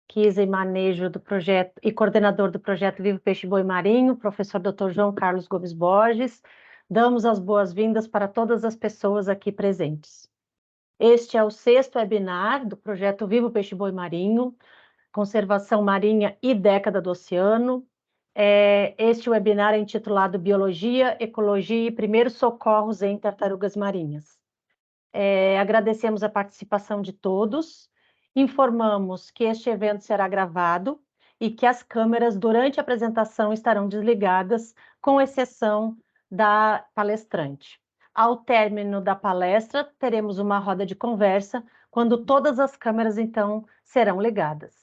pesquisa e manejo do projeto e coordenador do projeto Vivo Peixe Boi Marinho, professor Dr. João Carlos Gomes Borges. Damos as boas-vindas para todas as pessoas aqui presentes. Este é o 6º webinar do projeto Vivo Peixe Boi Marinho, Conservação Marinha e Década do Oceano. Este webinar é intitulado Biologia, Ecologia e Primeiros Socorros em Tartarugas Marinhas. Agradecemos a participação de todos. Informamos que este evento será gravado e que as câmeras durante a apresentação estarão desligadas, com exceção da palestrante. Ao término da palestra, teremos uma roda de conversa, quando todas as câmeras, então, serão ligadas.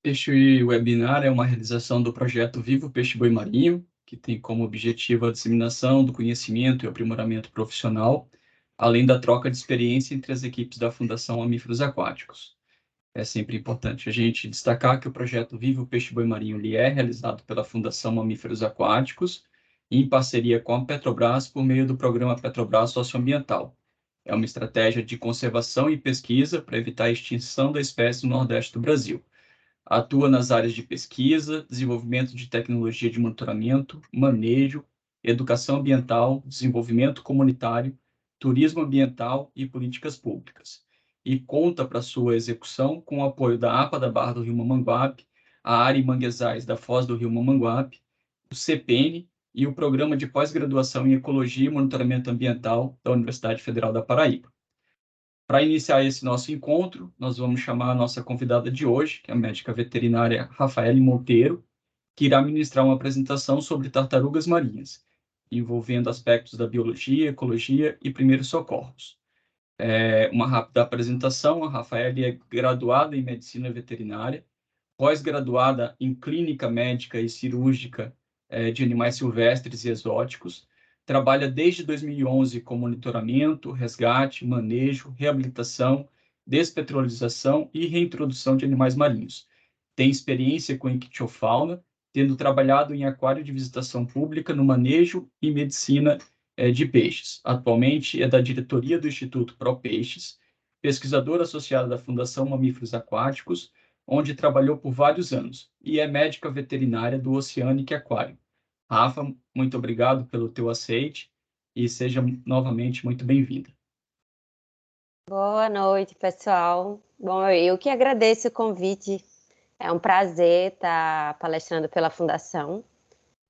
Este webinar é uma realização do projeto Vivo Peixe Boi Marinho, que tem como objetivo a disseminação do conhecimento e aprimoramento profissional, além da troca de experiência entre as equipes da Fundação Mamíferos Aquáticos. É sempre importante a gente destacar que o projeto Vivo Peixe Boi Marinho é realizado pela Fundação Mamíferos Aquáticos, em parceria com a Petrobras, por meio do programa Petrobras Socioambiental. É uma estratégia de conservação e pesquisa para evitar a extinção da espécie no Nordeste do Brasil. Atua nas áreas de pesquisa, desenvolvimento de tecnologia de monitoramento, manejo, educação ambiental, desenvolvimento comunitário, turismo ambiental e políticas públicas. E conta para sua execução com o apoio da APA da Barra do Rio Mamanguape, a área e manguezais da Foz do Rio Mamanguape, o CPN e o Programa de Pós-Graduação em Ecologia e Monitoramento Ambiental da Universidade Federal da Paraíba. Para iniciar esse nosso encontro, nós vamos chamar a nossa convidada de hoje, que é a médica veterinária Rafaele Monteiro, que irá ministrar uma apresentação sobre tartarugas marinhas, envolvendo aspectos da biologia, ecologia e primeiros socorros. Uma rápida apresentação: a Rafaele é graduada em medicina veterinária, pós-graduada em clínica médica e cirúrgica de animais silvestres e exóticos. Trabalha desde 2011 com monitoramento, resgate, manejo, reabilitação, despetrolização e reintrodução de animais marinhos. Tem experiência com ictiofauna, tendo trabalhado em aquário de visitação pública no manejo e medicina de peixes. Atualmente é da diretoria do Instituto ProPeixes, pesquisadora associada da Fundação Mamíferos Aquáticos, onde trabalhou por vários anos, e é médica veterinária do Oceanic Aquarium. Rafa, muito obrigado pelo teu aceite e seja novamente muito bem-vinda. Boa noite, pessoal. Bom, eu que agradeço o convite. É um prazer estar palestrando pela Fundação.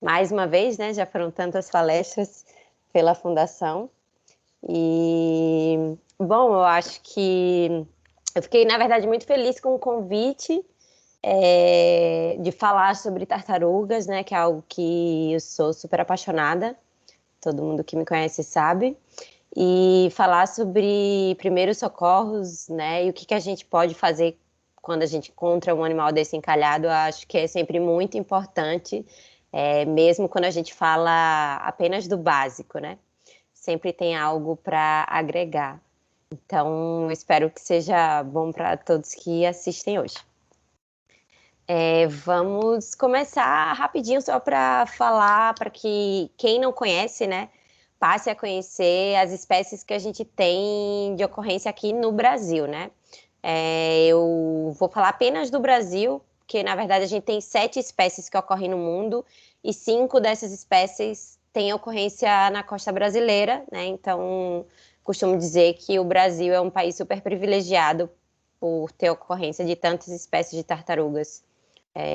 Mais uma vez, né? Já foram tantas palestras pela Fundação. E, bom, eu acho que eu fiquei, na verdade, muito feliz com o convite de falar sobre tartarugas, né? Que é algo que eu sou super apaixonada. Todo mundo que me conhece sabe. E falar sobre primeiros socorros, né? E o que a gente pode fazer quando a gente encontra um animal desse encalhado. Eu acho que é sempre muito importante, mesmo quando a gente fala apenas do básico, né? Sempre tem algo para agregar. Então, eu espero que seja bom para todos que assistem hoje. Vamos começar rapidinho só para falar, para que quem não conhece, né, passe a conhecer as espécies que a gente tem de ocorrência aqui no Brasil, né? Eu vou falar apenas do Brasil, porque na verdade a gente tem 7 espécies que ocorrem no mundo e 5 dessas espécies têm ocorrência na costa brasileira, né? Então, costumo dizer que o Brasil é um país super privilegiado por ter ocorrência de tantas espécies de tartarugas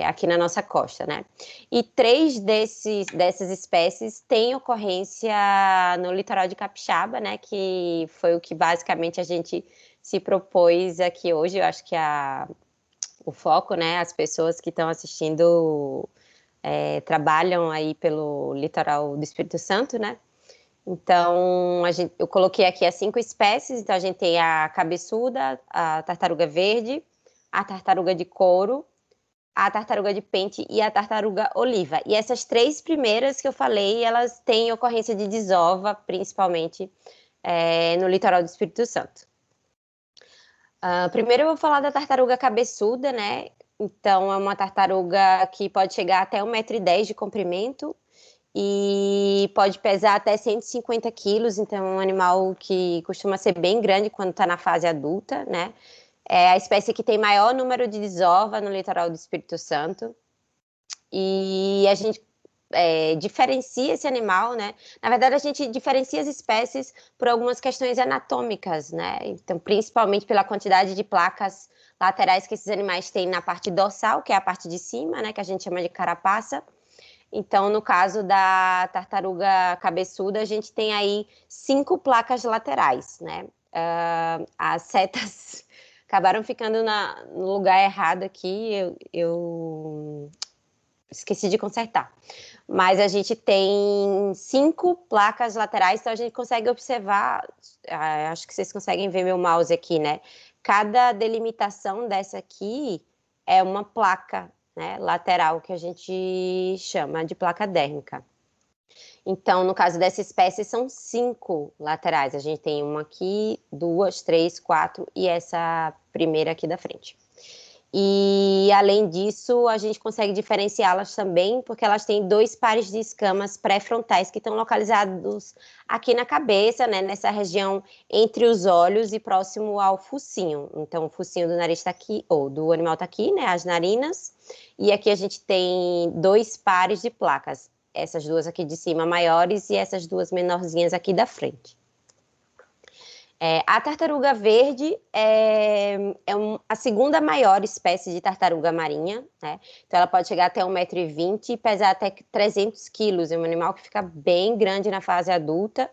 aqui na nossa costa, né? E 3 dessas espécies têm ocorrência no litoral de Capixaba, né? Que foi o que basicamente a gente se propôs aqui hoje. Eu acho que o foco, né? As pessoas que estão assistindo trabalham aí pelo litoral do Espírito Santo, né? Então, eu coloquei aqui as 5 espécies. Então, a gente tem a cabeçuda, a tartaruga verde, a tartaruga de couro, a tartaruga de pente e a tartaruga oliva. E essas 3 primeiras que eu falei, elas têm ocorrência de desova, principalmente no litoral do Espírito Santo. Primeiro eu vou falar da tartaruga cabeçuda, né? Então, é uma tartaruga que pode chegar até 1,10 m de comprimento e pode pesar até 150 quilos, então é um animal que costuma ser bem grande quando está na fase adulta, né? É a espécie que tem maior número de desova no litoral do Espírito Santo, e a gente diferencia esse animal, né? Na verdade, a gente diferencia as espécies por algumas questões anatômicas, né? Então, principalmente pela quantidade de placas laterais que esses animais têm na parte dorsal, que é a parte de cima, né? Que a gente chama de carapaça. Então, no caso da tartaruga cabeçuda, a gente tem aí 5 placas laterais, né? As setas acabaram ficando no lugar errado aqui, eu esqueci de consertar. Mas a gente tem 5 placas laterais, então a gente consegue observar, acho que vocês conseguem ver meu mouse aqui, né? Cada delimitação dessa aqui é uma placa, né, lateral, que a gente chama de placa dérmica. Então, no caso dessa espécie, são 5 laterais. A gente tem uma aqui, 2, 3, 4 e essa primeira aqui da frente. E, além disso, a gente consegue diferenciá-las também, porque elas têm 2 pares de escamas pré-frontais que estão localizados aqui na cabeça, né, nessa região entre os olhos e próximo ao focinho. Então, o focinho do nariz está aqui, ou do animal está aqui, né, as narinas, e aqui a gente tem 2 pares de placas, essas 2 aqui de cima maiores e essas 2 menorzinhas aqui da frente. A tartaruga verde é a segunda maior espécie de tartaruga marinha, né? Então ela pode chegar até 1,20 m e pesar até 300 quilos. É um animal que fica bem grande na fase adulta.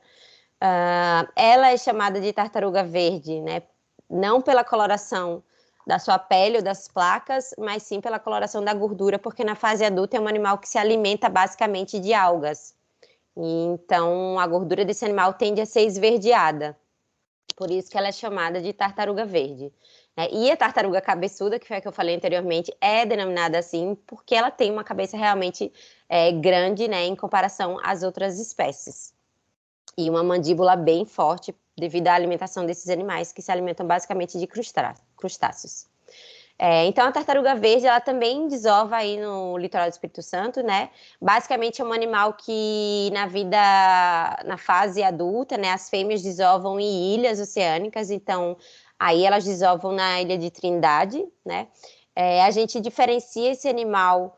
Ela é chamada de tartaruga verde, né? Não pela coloração da sua pele ou das placas, mas sim pela coloração da gordura, porque na fase adulta é um animal que se alimenta basicamente de algas. E, então a gordura desse animal tende a ser esverdeada. Por isso que ela é chamada de tartaruga verde. E a tartaruga cabeçuda, que foi a que eu falei anteriormente, é denominada assim porque ela tem uma cabeça realmente grande, né, em comparação às outras espécies. E uma mandíbula bem forte devido à alimentação desses animais, que se alimentam basicamente de crustáceos. Então, a tartaruga verde, ela também desova aí no litoral do Espírito Santo, né? Basicamente, é um animal que, na fase adulta, né, as fêmeas desovam em ilhas oceânicas, então, aí elas desovam na ilha de Trindade, né? A gente diferencia esse animal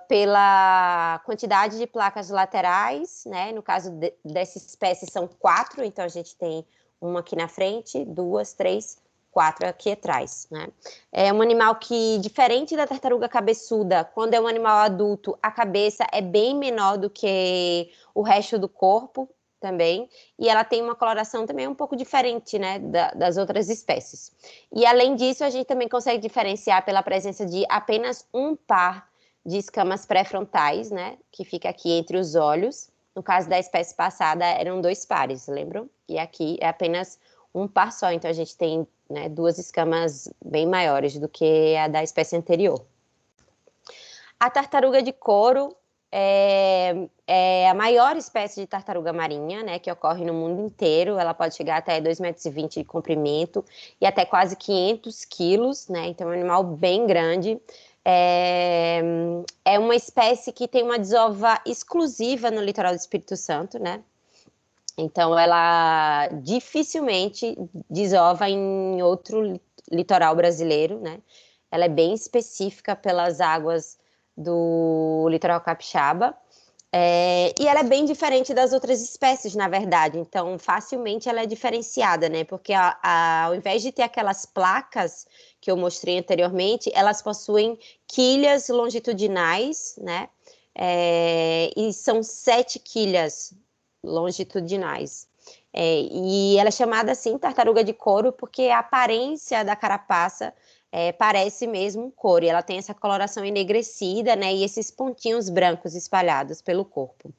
pela quantidade de placas laterais, né? No caso dessa espécie, são 4, então a gente tem uma aqui na frente, 2, 3, 4 aqui atrás, né? É um animal que, diferente da tartaruga cabeçuda, quando é um animal adulto, a cabeça é bem menor do que o resto do corpo também, e ela tem uma coloração também um pouco diferente, né, das outras espécies. E, além disso, a gente também consegue diferenciar pela presença de apenas um par de escamas pré-frontais, né, que fica aqui entre os olhos. No caso da espécie passada, eram 2 pares, lembram? E aqui é apenas um par só, então a gente tem, né, 2 escamas bem maiores do que a da espécie anterior. A tartaruga de couro é a maior espécie de tartaruga marinha, né, que ocorre no mundo inteiro. Ela pode chegar até 2,20 m de comprimento e até quase 500 quilos, né, então é um animal bem grande. É uma espécie que tem uma desova exclusiva no litoral do Espírito Santo, né? Então, ela dificilmente desova em outro litoral brasileiro, né? Ela é bem específica pelas águas do litoral capixaba. E ela é bem diferente das outras espécies, na verdade. Então, facilmente ela é diferenciada, né? Porque ao invés de ter aquelas placas que eu mostrei anteriormente, elas possuem quilhas longitudinais, né? E são 7 quilhas longitudinais. E ela é chamada assim, tartaruga de couro, porque a aparência da carapaça parece mesmo um couro, e ela tem essa coloração enegrecida, né, e esses pontinhos brancos espalhados pelo corpo.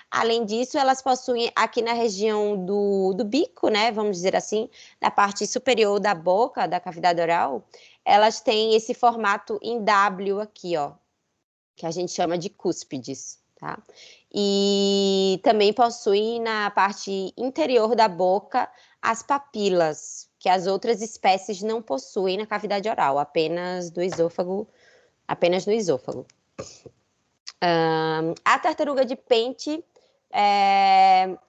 Além disso, elas possuem aqui na região do bico, né, vamos dizer assim, na parte superior da boca, da cavidade oral, elas têm esse formato em W aqui, ó, que a gente chama de cúspides, tá? E também possui na parte interior da boca as papilas, que as outras espécies não possuem na cavidade oral, apenas no esôfago. A tartaruga de pente,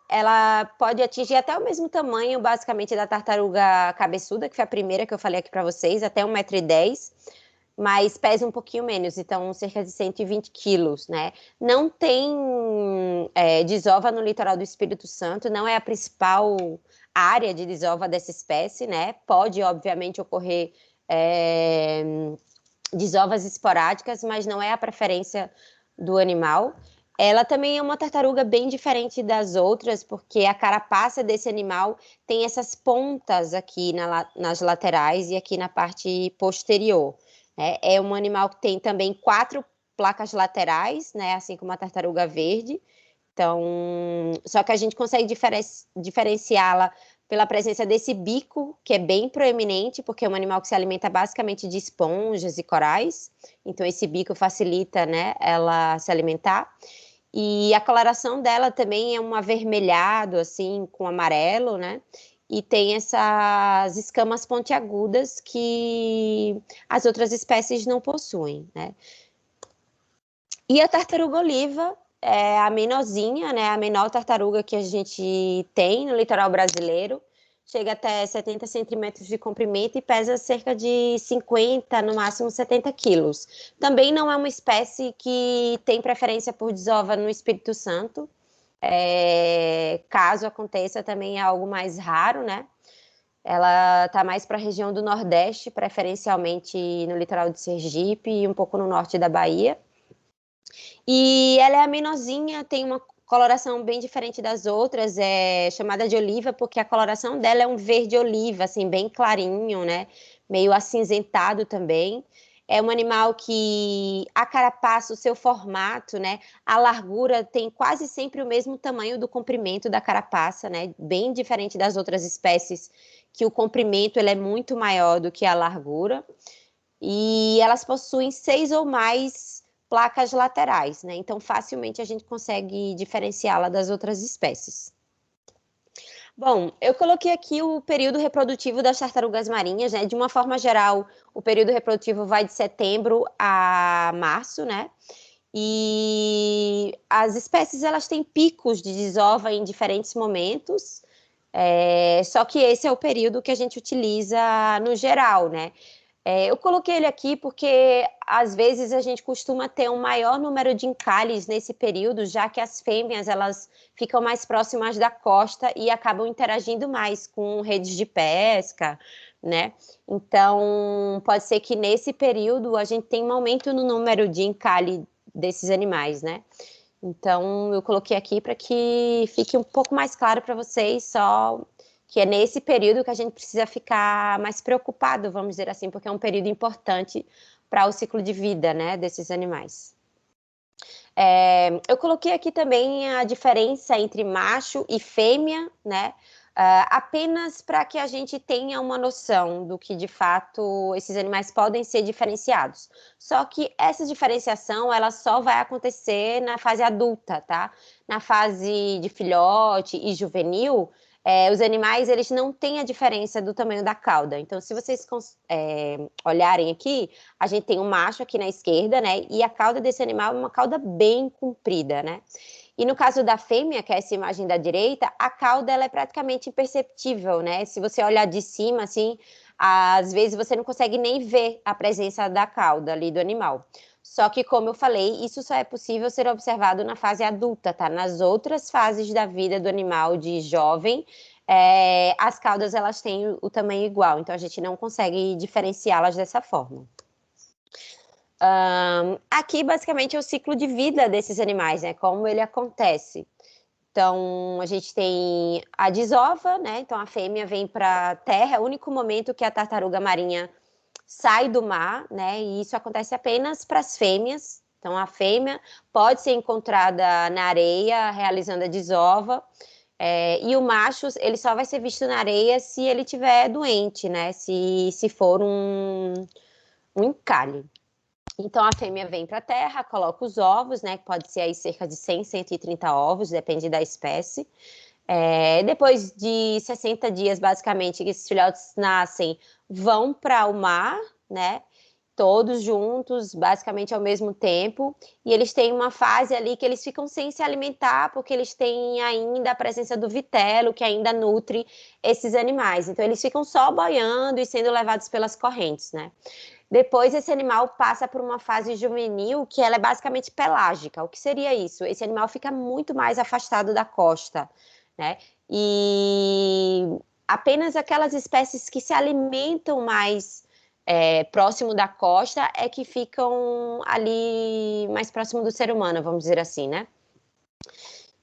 ela pode atingir até o mesmo tamanho, basicamente, da tartaruga cabeçuda, que foi a primeira que eu falei aqui para vocês, até 1,10 m, mas pesa um pouquinho menos, então cerca de 120 quilos, né? Não tem desova no litoral do Espírito Santo, não é a principal área de desova dessa espécie, né? Pode, obviamente, ocorrer desovas esporádicas, mas não é a preferência do animal. Ela também é uma tartaruga bem diferente das outras, porque a carapaça desse animal tem essas pontas aqui nas laterais e aqui na parte posterior. É um animal que tem também 4 placas laterais, né, assim como a tartaruga verde. Então, só que a gente consegue diferenciá-la pela presença desse bico, que é bem proeminente, porque é um animal que se alimenta basicamente de esponjas e corais. Então, esse bico facilita, né, ela se alimentar. E a coloração dela também é um avermelhado, assim, com amarelo, né? E tem essas escamas pontiagudas que as outras espécies não possuem, né? E a tartaruga oliva é a menorzinha, né? A menor tartaruga que a gente tem no litoral brasileiro. Chega até 70 centímetros de comprimento e pesa cerca de 50, no máximo 70 quilos. Também não é uma espécie que tem preferência por desova no Espírito Santo. Caso aconteça, também é algo mais raro, né? Ela está mais para a região do Nordeste, preferencialmente no litoral de Sergipe e um pouco no norte da Bahia. E ela é a menorzinha, tem uma coloração bem diferente das outras, é chamada de oliva porque a coloração dela é um verde oliva, assim, bem clarinho, né? Meio acinzentado também. É um animal que a carapaça, o seu formato, né? A largura tem quase sempre o mesmo tamanho do comprimento da carapaça, né? Bem diferente das outras espécies, que o comprimento ele é muito maior do que a largura. E elas possuem 6 ou mais placas laterais, né? Então, facilmente a gente consegue diferenciá-la das outras espécies. Bom, eu coloquei aqui o período reprodutivo das tartarugas marinhas, né? De uma forma geral, o período reprodutivo vai de setembro a março, né? E as espécies, elas têm picos de desova em diferentes momentos, só que esse é o período que a gente utiliza no geral, né? Eu coloquei ele aqui porque, às vezes, a gente costuma ter um maior número de encalhes nesse período, já que as fêmeas, elas ficam mais próximas da costa e acabam interagindo mais com redes de pesca, né? Então, pode ser que nesse período a gente tenha um aumento no número de encalhe desses animais, né? Então, eu coloquei aqui para que fique um pouco mais claro para vocês, só que é nesse período que a gente precisa ficar mais preocupado, vamos dizer assim, porque é um período importante para o ciclo de vida, né, desses animais. Eu coloquei aqui também a diferença entre macho e fêmea, né, apenas para que a gente tenha uma noção do que, de fato, esses animais podem ser diferenciados. Só que essa diferenciação, ela só vai acontecer na fase adulta, tá? Na fase de filhote e juvenil, os animais, eles não têm a diferença do tamanho da cauda. Então, se vocês olharem aqui, a gente tem um macho aqui na esquerda, né? E a cauda desse animal é uma cauda bem comprida, né? E no caso da fêmea, que é essa imagem da direita, a cauda ela é praticamente imperceptível, né? Se você olhar de cima, assim, às vezes você não consegue nem ver a presença da cauda ali do animal. Só que, como eu falei, isso só é possível ser observado na fase adulta, tá? Nas outras fases da vida do animal de jovem, as caudas elas têm o tamanho igual, então a gente não consegue diferenciá-las dessa forma. Aqui, basicamente, é o ciclo de vida desses animais, né? Como ele acontece. Então, a gente tem a desova, né? Então, a fêmea vem para a terra, é o único momento que a tartaruga marinha sai do mar, né? E isso acontece apenas para as fêmeas. Então, a fêmea pode ser encontrada na areia, realizando a desova. E o macho, ele só vai ser visto na areia se ele estiver doente, né? Se for um encalhe. Então, a fêmea vem para a terra, coloca os ovos, né? Que pode ser aí cerca de 100, 130 ovos, depende da espécie. Depois de 60 dias, basicamente, que esses filhotes nascem, vão para o mar, né? todos juntos, basicamente ao mesmo tempo, e eles têm uma fase ali que eles ficam sem se alimentar, porque eles têm ainda a presença do vitelo, que ainda nutre esses animais. Então, eles ficam só boiando e sendo levados pelas correntes, né? Depois, esse animal passa por uma fase juvenil, que ela é basicamente pelágica. O que seria isso? Esse animal fica muito mais afastado da costa, né? E apenas aquelas espécies que se alimentam mais próximo da costa é que ficam ali mais próximo do ser humano, vamos dizer assim, né?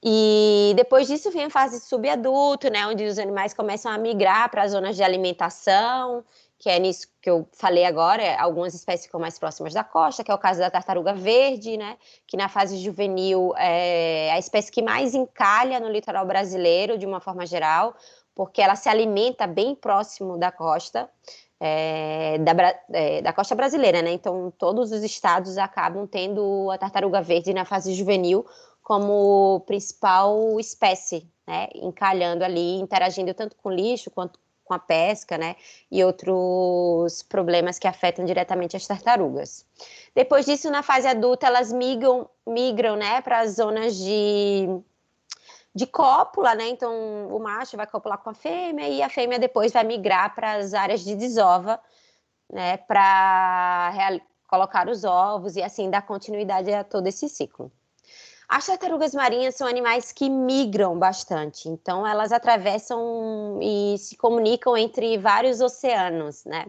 E depois disso vem a fase subadulto, né, onde os animais começam a migrar para as zonas de alimentação, que é nisso que eu falei agora, algumas espécies ficam mais próximas da costa, que é o caso da tartaruga verde, né, que na fase juvenil é a espécie que mais encalha no litoral brasileiro, de uma forma geral, porque ela se alimenta bem próximo da costa, da costa brasileira, né, então todos os estados acabam tendo a tartaruga verde na fase juvenil, como principal espécie, né, encalhando ali, interagindo tanto com lixo quanto com a pesca, né, e outros problemas que afetam diretamente as tartarugas. Depois disso, na fase adulta, elas migram, né, para as zonas de cópula, né, então o macho vai copular com a fêmea e a fêmea depois vai migrar para as áreas de desova, né, para colocar os ovos e assim dar continuidade a todo esse ciclo. As tartarugas marinhas são animais que migram bastante, então elas atravessam e se comunicam entre vários oceanos, né?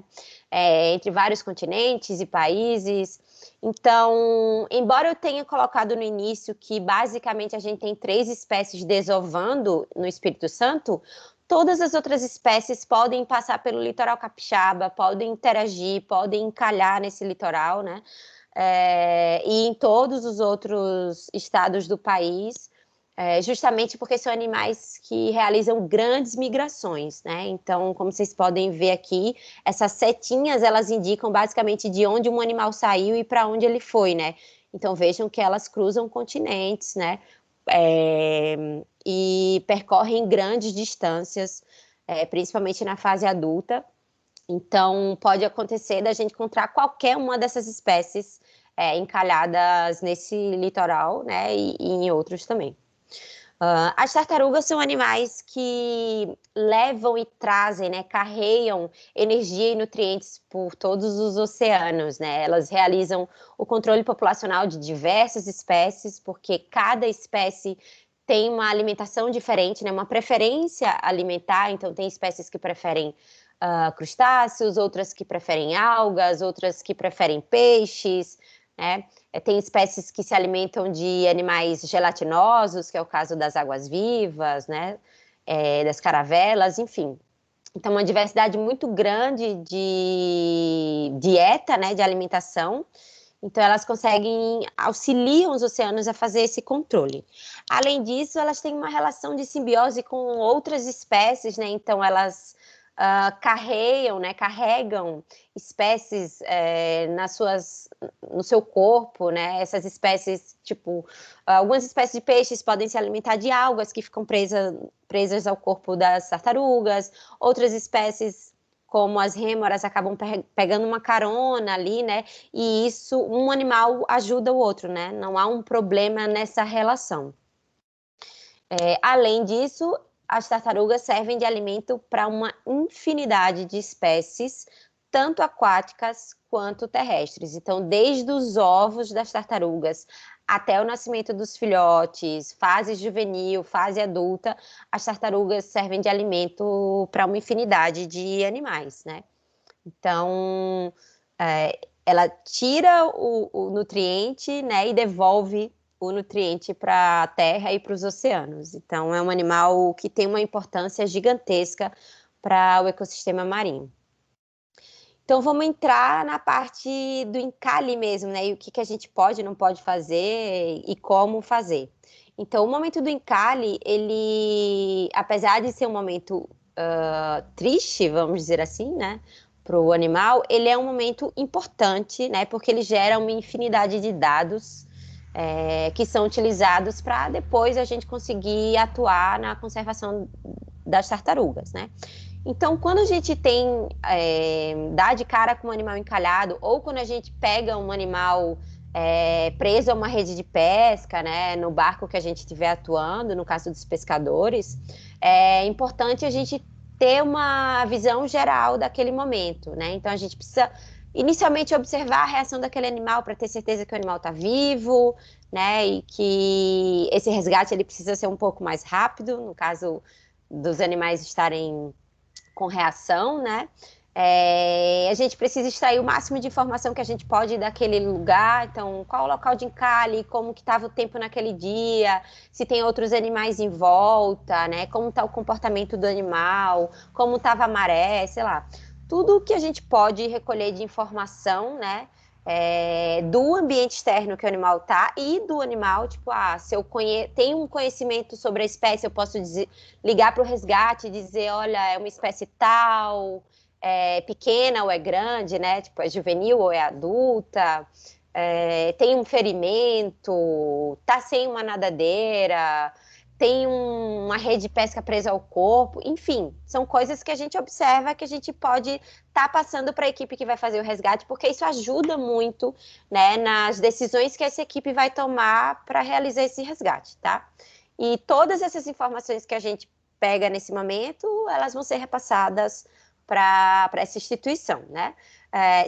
Entre vários continentes e países. Então, embora eu tenha colocado no início que basicamente a gente tem 3 espécies desovando no Espírito Santo, todas as outras espécies podem passar pelo litoral capixaba, podem interagir, podem encalhar nesse litoral, né? E em todos os outros estados do país, justamente porque são animais que realizam grandes migrações, né? Então, como vocês podem ver aqui, essas setinhas, elas indicam basicamente de onde um animal saiu e para onde ele foi, né? Então, vejam que elas cruzam continentes, né? E percorrem grandes distâncias, principalmente na fase adulta. Então, pode acontecer da gente encontrar qualquer uma dessas espécies encalhadas nesse litoral, né, e em outros também. As tartarugas são animais que levam e trazem, né, carregam energia e nutrientes por todos os oceanos, né? Elas realizam o controle populacional de diversas espécies, porque cada espécie tem uma alimentação diferente, né, uma preferência alimentar, então tem espécies que preferem crustáceos, outras que preferem algas, outras que preferem peixes, né? Tem espécies que se alimentam de animais gelatinosos, que é o caso das águas-vivas, né? Das caravelas, enfim. Então, uma diversidade muito grande de dieta, né? De alimentação. Então, elas auxiliam os oceanos a fazer esse controle. Além disso, elas têm uma relação de simbiose com outras espécies, né? Então, elas carregam espécies no seu corpo, né? Essas espécies, tipo, algumas espécies de peixes podem se alimentar de algas que ficam presas ao corpo das tartarugas, outras espécies, como as rêmoras, acabam pegando uma carona ali, né? E isso, um animal ajuda o outro, né? Não há um problema nessa relação. Além disso, as tartarugas servem de alimento para uma infinidade de espécies, tanto aquáticas quanto terrestres. Então, desde os ovos das tartarugas até o nascimento dos filhotes, fase juvenil, fase adulta, as tartarugas servem de alimento para uma infinidade de animais, né? Então, ela tira o nutriente, né, e devolve o nutriente para a terra e para os oceanos. Então, é um animal que tem uma importância gigantesca para o ecossistema marinho. Então, vamos entrar na parte do encalhe mesmo, né? E o que a gente pode e não pode fazer e como fazer. Então, o momento do encalhe, ele, apesar de ser um momento triste, vamos dizer assim, né? Para o animal, ele é um momento importante, né? Porque ele gera uma infinidade de dados que são utilizados para depois a gente conseguir atuar na conservação das tartarugas, né? Então, quando a gente dá de cara com um animal encalhado, ou quando a gente pega um animal preso a uma rede de pesca, né, no barco que a gente estiver atuando, no caso dos pescadores, é importante a gente ter uma visão geral daquele momento, né? Então, a gente precisa inicialmente observar a reação daquele animal para ter certeza que o animal está vivo, né, e que esse resgate ele precisa ser um pouco mais rápido, no caso dos animais estarem com reação, né? A gente precisa extrair o máximo de informação que a gente pode daquele lugar. Então, qual o local de encalhe, como que estava o tempo naquele dia, se tem outros animais em volta, né? Como está o comportamento do animal, como estava a maré, sei lá. Tudo que a gente pode recolher de informação, né? Do ambiente externo que o animal está e do animal, tipo, se eu tenho um conhecimento sobre a espécie, eu posso ligar para o resgate e dizer, olha, é uma espécie tal, é pequena ou é grande, né? Tipo, é juvenil ou é adulta, tem um ferimento, tá sem uma nadadeira, tem uma rede de pesca presa ao corpo, enfim, são coisas que a gente observa que a gente pode estar passando para a equipe que vai fazer o resgate, porque isso ajuda muito, né, nas decisões que essa equipe vai tomar para realizar esse resgate, tá? E todas essas informações que a gente pega nesse momento, elas vão ser repassadas para essa instituição, né?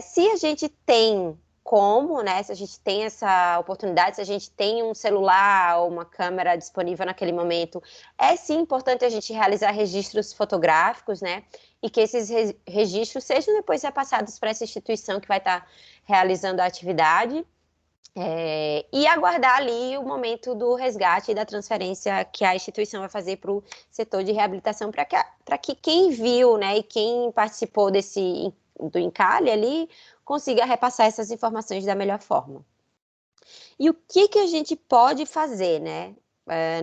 Se a gente tem como, né? Se a gente tem essa oportunidade, se a gente tem um celular ou uma câmera disponível naquele momento, é sim importante a gente realizar registros fotográficos, né? E que esses registros sejam depois repassados para essa instituição que vai estar realizando a atividade. E aguardar ali o momento do resgate e da transferência que a instituição vai fazer para o setor de reabilitação, para que quem viu, né, e quem participou do encalhe ali consiga repassar essas informações da melhor forma. E o que a gente pode fazer, né?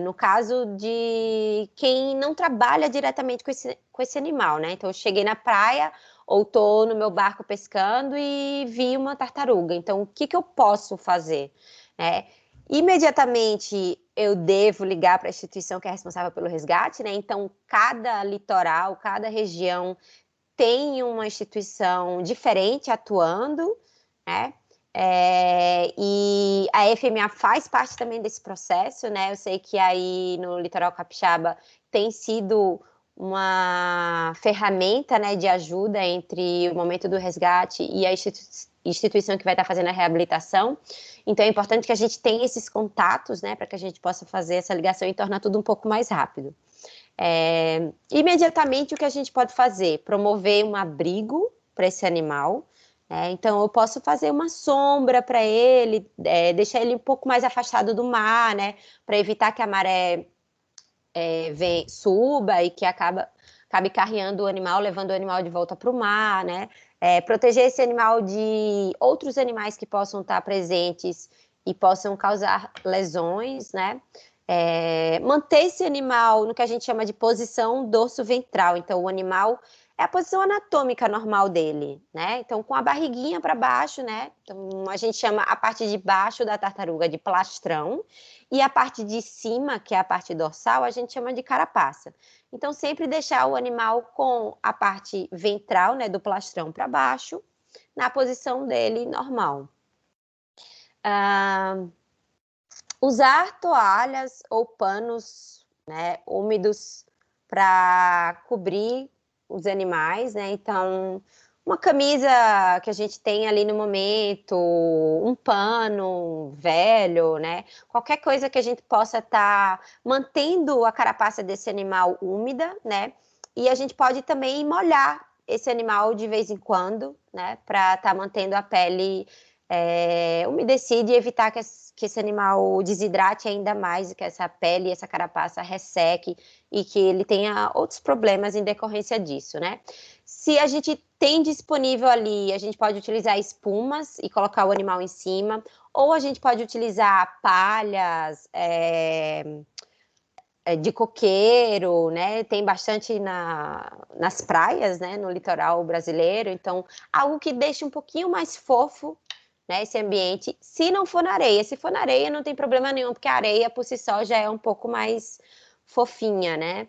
No caso de quem não trabalha diretamente com esse animal, né? Então, eu cheguei na praia ou estou no meu barco pescando e vi uma tartaruga. Então, o que eu posso fazer? Imediatamente, eu devo ligar para a instituição que é responsável pelo resgate, né? Então, cada litoral, cada região tem uma instituição diferente atuando, né? E a FMA faz parte também desse processo, né? Eu sei que aí no Litoral Capixaba tem sido uma ferramenta, né, de ajuda entre o momento do resgate e a instituição que vai estar fazendo a reabilitação. Então é importante que a gente tenha esses contatos, né, para que a gente possa fazer essa ligação e tornar tudo um pouco mais rápido. Imediatamente o que a gente pode fazer? Promover um abrigo para esse animal. Então, eu posso fazer uma sombra para ele, deixar ele um pouco mais afastado do mar, né? Para evitar que a maré suba e que acabe carreando o animal, levando o animal de volta para o mar, né? Proteger esse animal de outros animais que possam estar presentes e possam causar lesões, né? Manter esse animal no que a gente chama de posição dorso-ventral. Então, o animal é a posição anatômica normal dele, né? Então, com a barriguinha para baixo, né? Então, a gente chama a parte de baixo da tartaruga de plastrão e a parte de cima, que é a parte dorsal, a gente chama de carapaça. Então, sempre deixar o animal com a parte ventral, né, do plastrão para baixo, na posição dele normal. Usar toalhas ou panos, né, úmidos para cobrir os animais, né? Então, uma camisa que a gente tem ali no momento, um pano velho, né? Qualquer coisa que a gente possa estar mantendo a carapaça desse animal úmida, né? E a gente pode também molhar esse animal de vez em quando, né? Para estar mantendo a pele umedecida e evitar que esse animal desidrate ainda mais, que essa pele e essa carapaça resseque e que ele tenha outros problemas em decorrência disso, né? Se a gente tem disponível ali, a gente pode utilizar espumas e colocar o animal em cima, ou a gente pode utilizar palhas de coqueiro, né? Tem bastante nas praias, né? No litoral brasileiro, então algo que deixe um pouquinho mais fofo, né, esse ambiente, se não for na areia. Se for na areia, não tem problema nenhum, porque a areia por si só já é um pouco mais fofinha, né?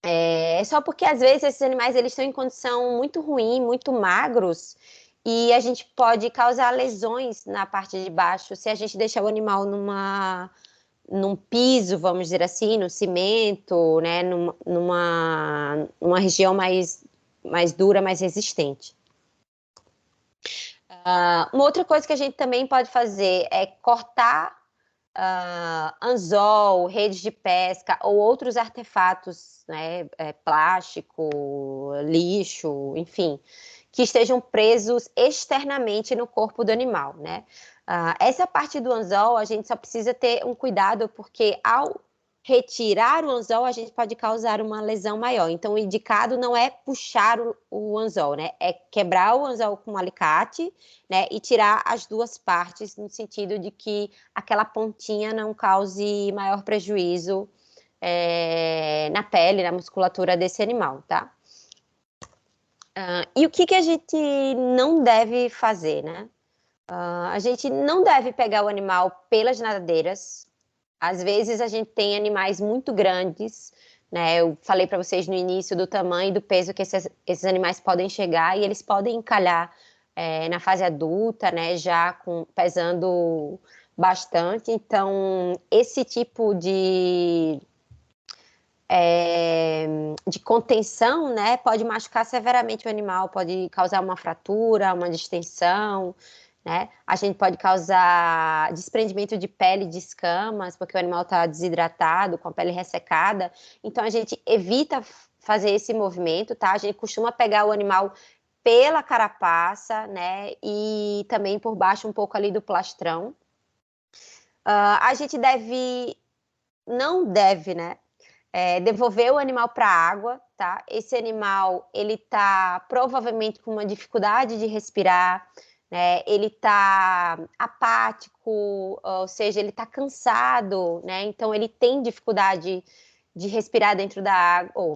É só porque, às vezes, esses animais eles estão em condição muito ruim, muito magros, e a gente pode causar lesões na parte de baixo se a gente deixar o animal num piso, vamos dizer assim, no cimento, né, numa região mais dura, mais resistente. Uma outra coisa que a gente também pode fazer é cortar anzol, redes de pesca ou outros artefatos, né, plástico, lixo, enfim, que estejam presos externamente no corpo do animal, né? Essa parte do anzol a gente só precisa ter um cuidado porque ao retirar o anzol a gente pode causar uma lesão maior. Então o indicado não é puxar o anzol, né? É quebrar o anzol com um alicate, né? E tirar as duas partes no sentido de que aquela pontinha não cause maior prejuízo na pele, na musculatura desse animal, tá? E o que a gente não deve fazer, né? A gente não deve pegar o animal pelas nadadeiras. Às vezes a gente tem animais muito grandes, né? Eu falei para vocês no início do tamanho e do peso que esses animais podem chegar e eles podem encalhar na fase adulta, né? Já pesando bastante. Então, esse tipo de contenção, né, pode machucar severamente o animal, pode causar uma fratura, uma distensão, né? A gente pode causar desprendimento de pele, de escamas, porque o animal está desidratado, com a pele ressecada. Então, a gente evita fazer esse movimento, tá? A gente costuma pegar o animal pela carapaça, né? E também por baixo um pouco ali do plastrão. A gente não deve, né? Devolver o animal para a água, tá? Esse animal, ele tá provavelmente com uma dificuldade de respirar, né? Ele tá apático, ou seja, ele tá cansado, né? Então, ele tem dificuldade de respirar dentro da água, ou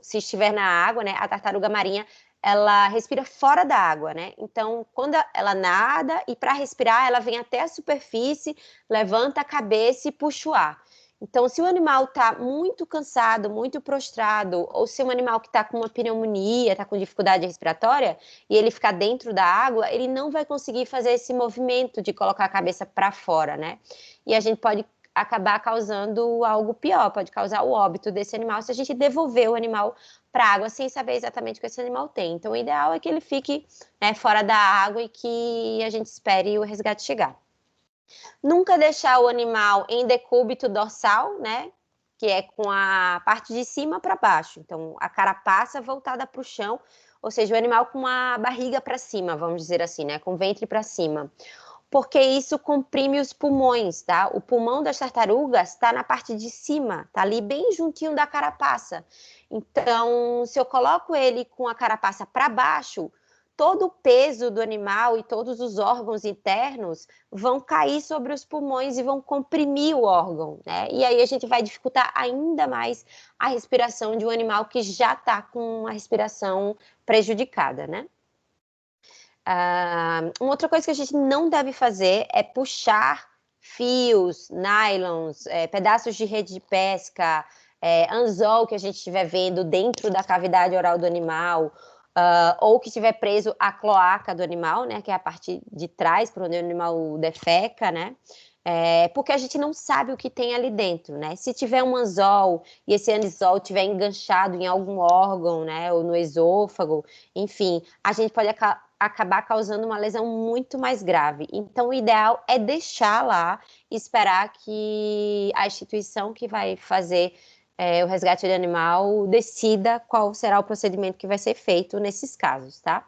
se estiver na água, né? A tartaruga marinha, ela respira fora da água, né? Então, quando ela nada e para respirar, ela vem até a superfície, levanta a cabeça e puxa o ar. Então, se o animal está muito cansado, muito prostrado, ou se é um animal que está com uma pneumonia, está com dificuldade respiratória, e ele ficar dentro da água, ele não vai conseguir fazer esse movimento de colocar a cabeça para fora, né? E a gente pode acabar causando algo pior, pode causar o óbito desse animal se a gente devolver o animal para a água sem saber exatamente o que esse animal tem. Então, o ideal é que ele fique, né, fora da água e que a gente espere o resgate chegar. Nunca deixar o animal em decúbito dorsal, né? Que é com a parte de cima para baixo. Então, a carapaça voltada para o chão, ou seja, o animal com a barriga para cima, vamos dizer assim, né? Com o ventre para cima. Porque isso comprime os pulmões, tá? O pulmão das tartarugas está na parte de cima, tá ali bem juntinho da carapaça. Então, se eu coloco ele com a carapaça para baixo, todo o peso do animal e todos os órgãos internos vão cair sobre os pulmões e vão comprimir o órgão, né? E aí a gente vai dificultar ainda mais a respiração de um animal que já está com a respiração prejudicada, né? Uma outra coisa que a gente não deve fazer é puxar fios, nylons, pedaços de rede de pesca, anzol que a gente estiver vendo dentro da cavidade oral do animal, ou que estiver preso à cloaca do animal, né, que é a parte de trás, por onde o animal defeca, né? Porque a gente não sabe o que tem ali dentro, né? Se tiver um anzol e esse anzol estiver enganchado em algum órgão, né, ou no esôfago, enfim, a gente pode acabar causando uma lesão muito mais grave. Então, o ideal é deixar lá e esperar que a instituição que vai fazer o resgate de animal decida qual será o procedimento que vai ser feito nesses casos, tá?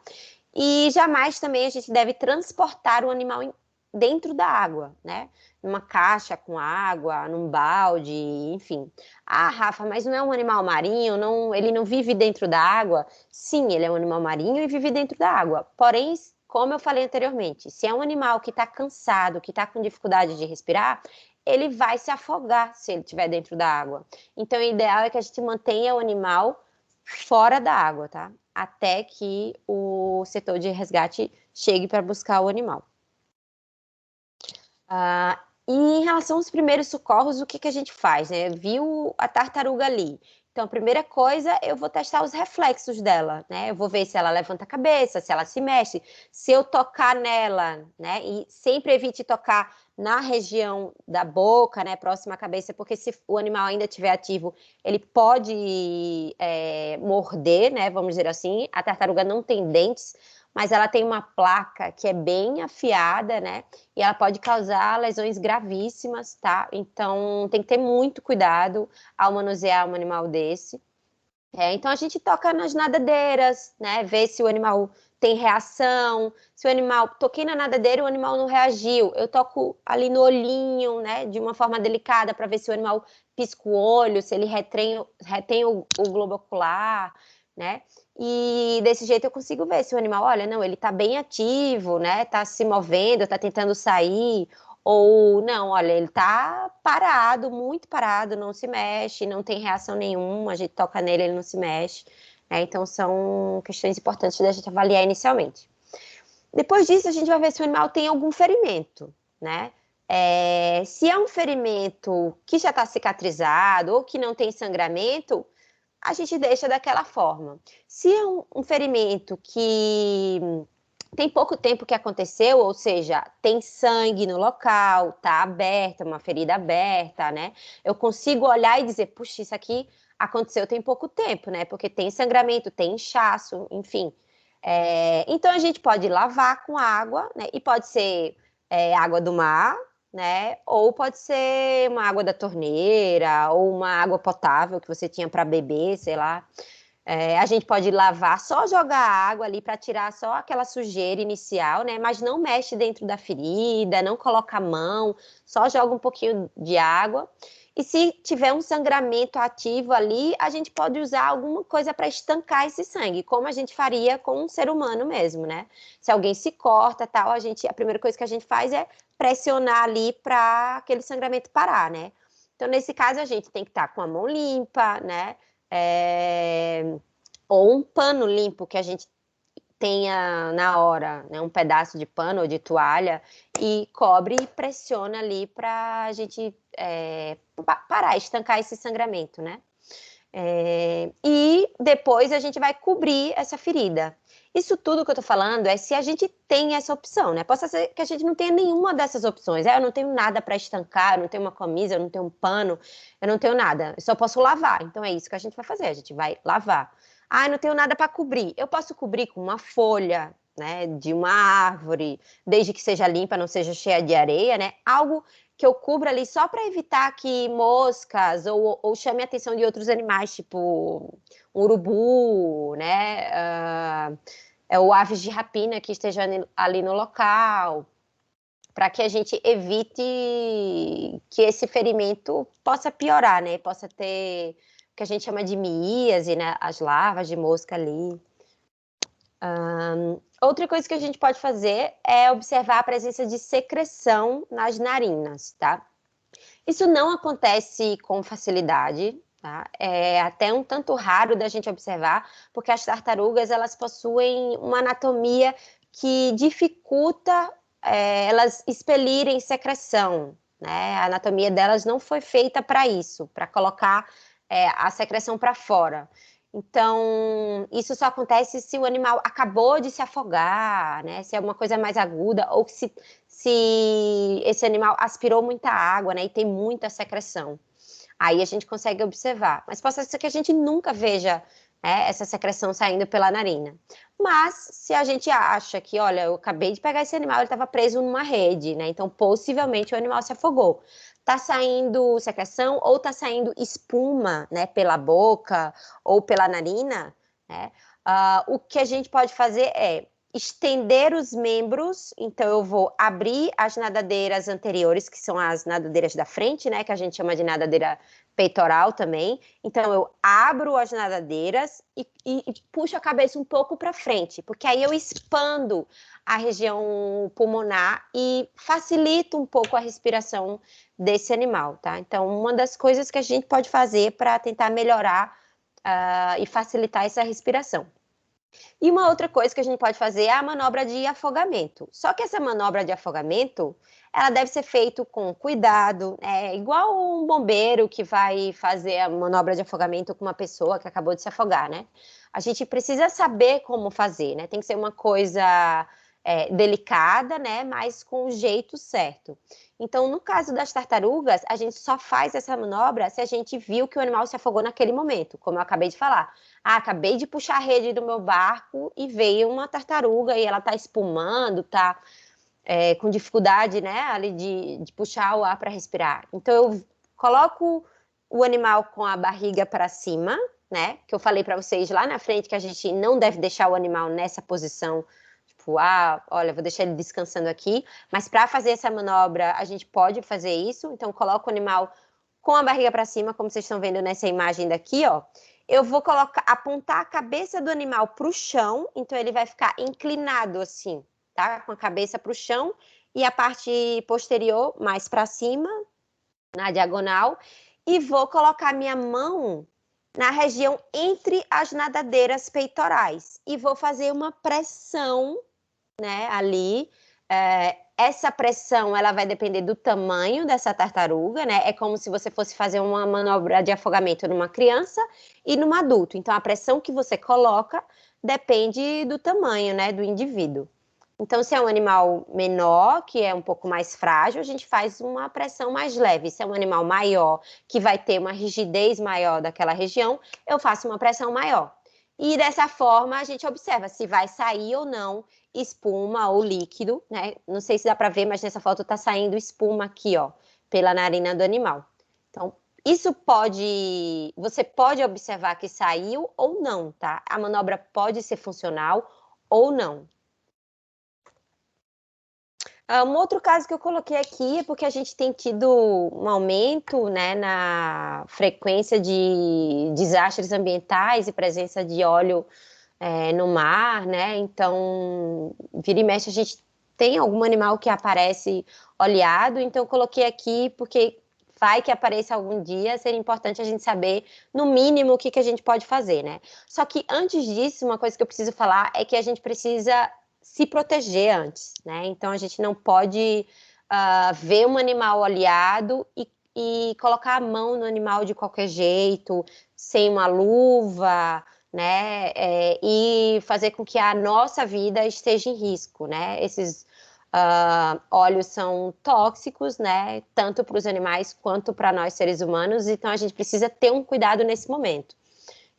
E jamais também a gente deve transportar o animal dentro da água, né? Numa caixa com água, num balde, enfim. Ah, Rafa, mas não é um animal marinho, ele não vive dentro da água? Sim, ele é um animal marinho e vive dentro da água. Porém, como eu falei anteriormente, se é um animal que está cansado, que está com dificuldade de respirar, ele vai se afogar se ele estiver dentro da água. Então, o ideal é que a gente mantenha o animal fora da água, tá? Até que o setor de resgate chegue para buscar o animal. E em relação aos primeiros socorros, o que a gente faz, né? Viu a tartaruga ali, Então, a primeira coisa, eu vou testar os reflexos dela, né? Eu vou ver se ela levanta a cabeça, se ela se mexe, se eu tocar nela, né? E sempre evite tocar na região da boca, né? Próxima à cabeça, porque se o animal ainda estiver ativo, ele pode morder, né? Vamos dizer assim. A tartaruga não tem dentes, mas ela tem uma placa que é bem afiada, né? E ela pode causar lesões gravíssimas, tá? Então, tem que ter muito cuidado ao manusear um animal desse. Então, a gente toca nas nadadeiras, né? Vê se o animal tem reação. Se o animal... Toquei na nadadeira e o animal não reagiu. Eu toco ali no olhinho, né? De uma forma delicada para ver se o animal pisca o olho, se ele retém o globo ocular, né? E desse jeito eu consigo ver se o animal, olha, não, ele está bem ativo, né? Está se movendo, está tentando sair, ou não, olha, ele está parado, muito parado, não se mexe, não tem reação nenhuma, a gente toca nele, ele não se mexe, né? Então são questões importantes da gente avaliar inicialmente. Depois disso, a gente vai ver se o animal tem algum ferimento, né? Se é um ferimento que já está cicatrizado ou que não tem sangramento, a gente deixa daquela forma. Se é um ferimento que tem pouco tempo que aconteceu, ou seja, tem sangue no local, tá aberta, uma ferida aberta, né? Eu consigo olhar e dizer, puxa, isso aqui aconteceu tem pouco tempo, né? Porque tem sangramento, tem inchaço, enfim. Então a gente pode lavar com água, né? E pode ser água do mar, né? Ou pode ser uma água da torneira, ou uma água potável que você tinha para beber, sei lá. A gente pode lavar, só jogar água ali para tirar só aquela sujeira inicial, né? Mas não mexe dentro da ferida, não coloca a mão, só joga um pouquinho de água. E se tiver um sangramento ativo ali, a gente pode usar alguma coisa para estancar esse sangue, como a gente faria com um ser humano mesmo, né? Se alguém se corta, tal, a primeira coisa que a gente faz é pressionar ali para aquele sangramento parar, né? Então, nesse caso, a gente tem que estar com a mão limpa, né? Ou um pano limpo que a gente tenha na hora, né, um pedaço de pano ou de toalha e cobre e pressiona ali para a gente parar, estancar esse sangramento, né? E depois a gente vai cobrir essa ferida. Isso tudo que eu tô falando é se a gente tem essa opção, né? Pode ser que a gente não tenha nenhuma dessas opções. Eu não tenho nada para estancar, eu não tenho uma camisa, eu não tenho um pano, eu não tenho nada. Eu só posso lavar. Então é isso que a gente vai fazer, a gente vai lavar. Eu não tenho nada para cobrir. Eu posso cobrir com uma folha, né, de uma árvore, desde que seja limpa, não seja cheia de areia, né? Algo que eu cubra ali só para evitar que moscas ou chame a atenção de outros animais, tipo um urubu, né? Ou aves de rapina que estejam ali no local, para que a gente evite que esse ferimento possa piorar, né? Possa ter o que a gente chama de miíase, né? As larvas de mosca ali. Outra coisa que a gente pode fazer é observar a presença de secreção nas narinas, tá? Isso não acontece com facilidade, tá? É até um tanto raro da gente observar, porque as tartarugas, elas possuem uma anatomia que dificulta elas expelirem secreção, né? A anatomia delas não foi feita para isso, para colocar a secreção para fora. Então, isso só acontece se o animal acabou de se afogar, né? Se é uma coisa mais aguda, ou se esse animal aspirou muita água, né? E tem muita secreção. Aí a gente consegue observar. Mas pode ser que a gente nunca veja essa secreção saindo pela narina. Mas, se a gente acha que, olha, eu acabei de pegar esse animal, ele estava preso numa rede, né? Então, possivelmente, o animal se afogou. Tá saindo secreção ou tá saindo espuma, né, pela boca ou pela narina, né? O que a gente pode fazer é estender os membros. Então, eu vou abrir as nadadeiras anteriores, que são as nadadeiras da frente, né, que a gente chama de nadadeira peitoral também. Então, eu abro as nadadeiras e puxo a cabeça um pouco para frente, porque aí eu expando a região pulmonar e facilito um pouco a respiração desse animal, tá? Então, uma das coisas que a gente pode fazer para tentar melhorar e facilitar essa respiração. E uma outra coisa que a gente pode fazer é a manobra de afogamento. Só que essa manobra de afogamento, ela deve ser feita com cuidado, igual um bombeiro que vai fazer a manobra de afogamento com uma pessoa que acabou de se afogar, né? A gente precisa saber como fazer, né? Tem que ser uma coisa delicada, né? Mas com o jeito certo. Então, no caso das tartarugas, a gente só faz essa manobra se a gente viu que o animal se afogou naquele momento, como eu acabei de falar. Ah, acabei de puxar a rede do meu barco e veio uma tartaruga e ela tá espumando, tá com dificuldade, né, ali de puxar o ar para respirar. Então, eu coloco o animal com a barriga para cima, né, que eu falei para vocês lá na frente que a gente não deve deixar o animal nessa posição, tipo, olha, vou deixar ele descansando aqui, mas para fazer essa manobra, a gente pode fazer isso, então coloco o animal com a barriga para cima, como vocês estão vendo nessa imagem daqui, ó. Eu vou apontar a cabeça do animal para o chão, então ele vai ficar inclinado assim, tá? Com a cabeça para o chão e a parte posterior mais para cima, na diagonal. E vou colocar minha mão na região entre as nadadeiras peitorais. E vou fazer uma pressão, né, ali. Essa pressão, ela vai depender do tamanho dessa tartaruga, né? É como se você fosse fazer uma manobra de afogamento numa criança e num adulto. Então, a pressão que você coloca depende do tamanho, né, do indivíduo. Então, se é um animal menor, que é um pouco mais frágil, a gente faz uma pressão mais leve. Se é um animal maior, que vai ter uma rigidez maior daquela região, eu faço uma pressão maior. E dessa forma, a gente observa se vai sair ou não espuma ou líquido, né? Não sei se dá para ver, mas nessa foto tá saindo espuma aqui, ó, pela narina do animal. Então, você pode observar que saiu ou não, tá? A manobra pode ser funcional ou não. Um outro caso que eu coloquei aqui é porque a gente tem tido um aumento, né, na frequência de desastres ambientais e presença de óleo no mar, né? Então, vira e mexe, a gente tem algum animal que aparece oleado, então eu coloquei aqui porque vai que apareça algum dia, seria importante a gente saber, no mínimo, o que a gente pode fazer, né? Só que antes disso, uma coisa que eu preciso falar é que a gente precisa se proteger antes, né? Então, a gente não pode ver um animal oleado e colocar a mão no animal de qualquer jeito, sem uma luva, né? E fazer com que a nossa vida esteja em risco, né? Esses óleos são tóxicos, né? Tanto para os animais quanto para nós seres humanos, então a gente precisa ter um cuidado nesse momento.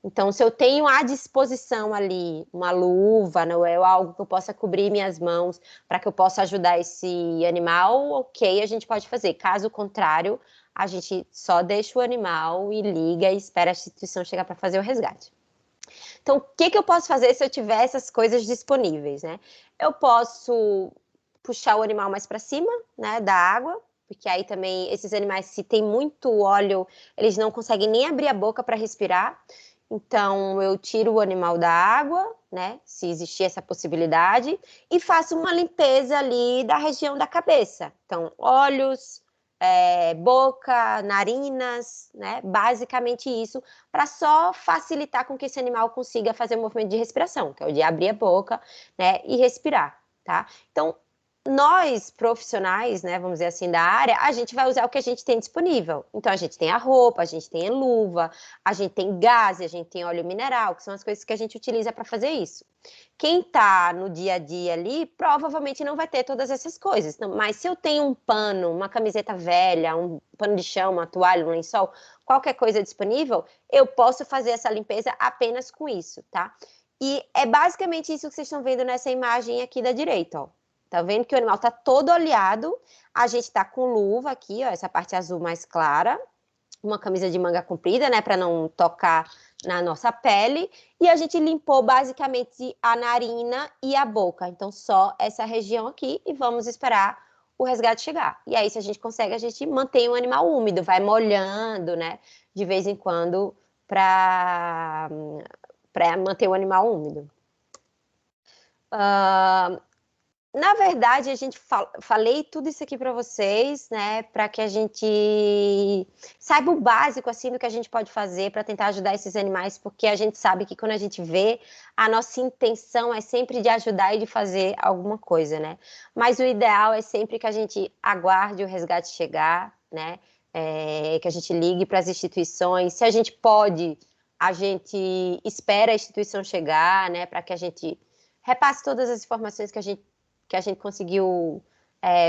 Então, se eu tenho à disposição ali uma luva, não é algo que eu possa cobrir minhas mãos para que eu possa ajudar esse animal, ok, a gente pode fazer. Caso contrário, a gente só deixa o animal e liga e espera a instituição chegar para fazer o resgate. Então, o que eu posso fazer se eu tiver essas coisas disponíveis, né? Eu posso puxar o animal mais para cima, né, da água, porque aí também esses animais, se tem muito óleo, eles não conseguem nem abrir a boca para respirar. Então, eu tiro o animal da água, né, se existir essa possibilidade, e faço uma limpeza ali da região da cabeça. Então, olhos, boca, narinas, né, basicamente isso, para só facilitar com que esse animal consiga fazer o movimento de respiração, que é o de abrir a boca, né, e respirar, tá? Então, nós, profissionais, né, vamos dizer assim, da área, a gente vai usar o que a gente tem disponível. Então, a gente tem a roupa, a gente tem a luva, a gente tem gás, a gente tem óleo mineral, que são as coisas que a gente utiliza para fazer isso. Quem está no dia a dia ali, provavelmente não vai ter todas essas coisas. Mas se eu tenho um pano, uma camiseta velha, um pano de chão, uma toalha, um lençol, qualquer coisa disponível, eu posso fazer essa limpeza apenas com isso, tá? E é basicamente isso que vocês estão vendo nessa imagem aqui da direita, ó. Tá vendo que o animal tá todo oleado, a gente tá com luva aqui, ó, essa parte azul mais clara, uma camisa de manga comprida, né, para não tocar na nossa pele, e a gente limpou basicamente a narina e a boca, então só essa região aqui, e vamos esperar o resgate chegar. E aí, se a gente consegue, a gente mantém o animal úmido, vai molhando, né, de vez em quando, para manter o animal úmido. Na verdade, a gente falei tudo isso aqui para vocês, né, para que a gente saiba o básico assim do que a gente pode fazer para tentar ajudar esses animais, porque a gente sabe que quando a gente vê, a nossa intenção é sempre de ajudar e de fazer alguma coisa, né? Mas o ideal é sempre que a gente aguarde o resgate chegar, né? Que a gente ligue para as instituições. Se a gente pode, a gente espera a instituição chegar, né, para que a gente repasse todas as informações que a gente conseguiu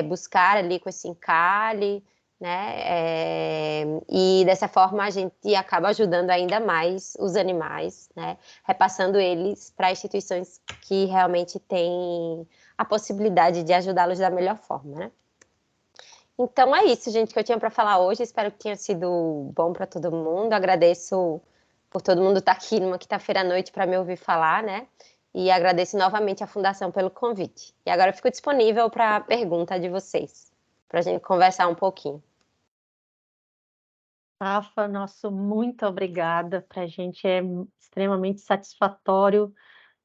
buscar ali com esse encalhe, né? E dessa forma a gente acaba ajudando ainda mais os animais, né? Repassando eles para instituições que realmente têm a possibilidade de ajudá-los da melhor forma, né? Então é isso, gente, que eu tinha para falar hoje. Espero que tenha sido bom para todo mundo. Agradeço por todo mundo estar aqui numa quinta-feira à noite para me ouvir falar, né? E agradeço novamente à Fundação pelo convite. E agora eu fico disponível para a pergunta de vocês, para a gente conversar um pouquinho. Rafa, nosso muito obrigada. Para a gente é extremamente satisfatório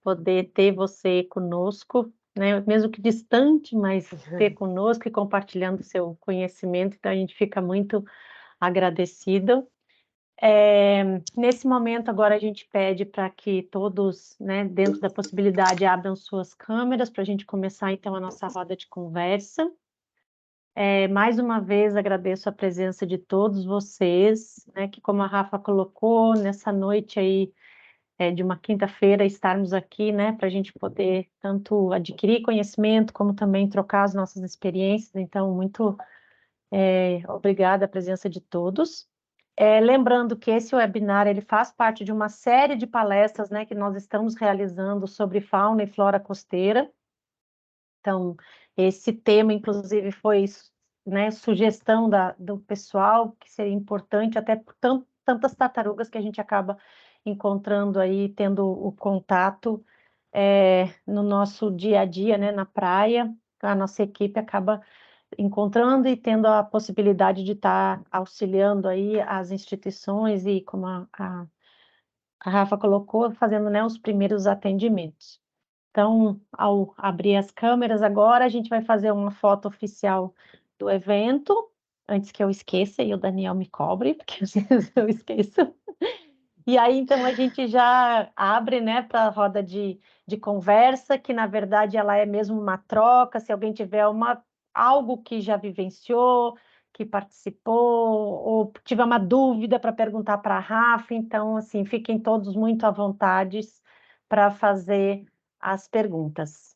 poder ter você conosco, né? Mesmo que distante, mas ter conosco e compartilhando seu conhecimento. Então, a gente fica muito agradecido. Nesse momento, agora a gente pede para que todos, né, dentro da possibilidade, abram suas câmeras para a gente começar, então, a nossa roda de conversa. Mais uma vez, agradeço a presença de todos vocês, né, que, como a Rafa colocou, nessa noite aí, de uma quinta-feira, estarmos aqui, né, para a gente poder tanto adquirir conhecimento, como também trocar as nossas experiências. Então, muito obrigada a presença de todos. Lembrando que esse webinar ele faz parte de uma série de palestras, né, que nós estamos realizando sobre fauna e flora costeira. Então, esse tema, inclusive, foi, né, sugestão do pessoal, que seria importante, até por tantas tartarugas que a gente acaba encontrando aí, tendo o contato no nosso dia a dia, né, na praia. A nossa equipe acaba encontrando e tendo a possibilidade de estar auxiliando aí as instituições e, como a Rafa colocou, fazendo, né, os primeiros atendimentos. Então, ao abrir as câmeras agora, a gente vai fazer uma foto oficial do evento, antes que eu esqueça e o Daniel me cobre, porque às vezes eu esqueço. E aí, então, a gente já abre, né, para a roda de conversa, que na verdade ela é mesmo uma troca, se alguém tiver algo que já vivenciou, que participou, ou tiver uma dúvida para perguntar para a Rafa, então, assim, fiquem todos muito à vontade para fazer as perguntas.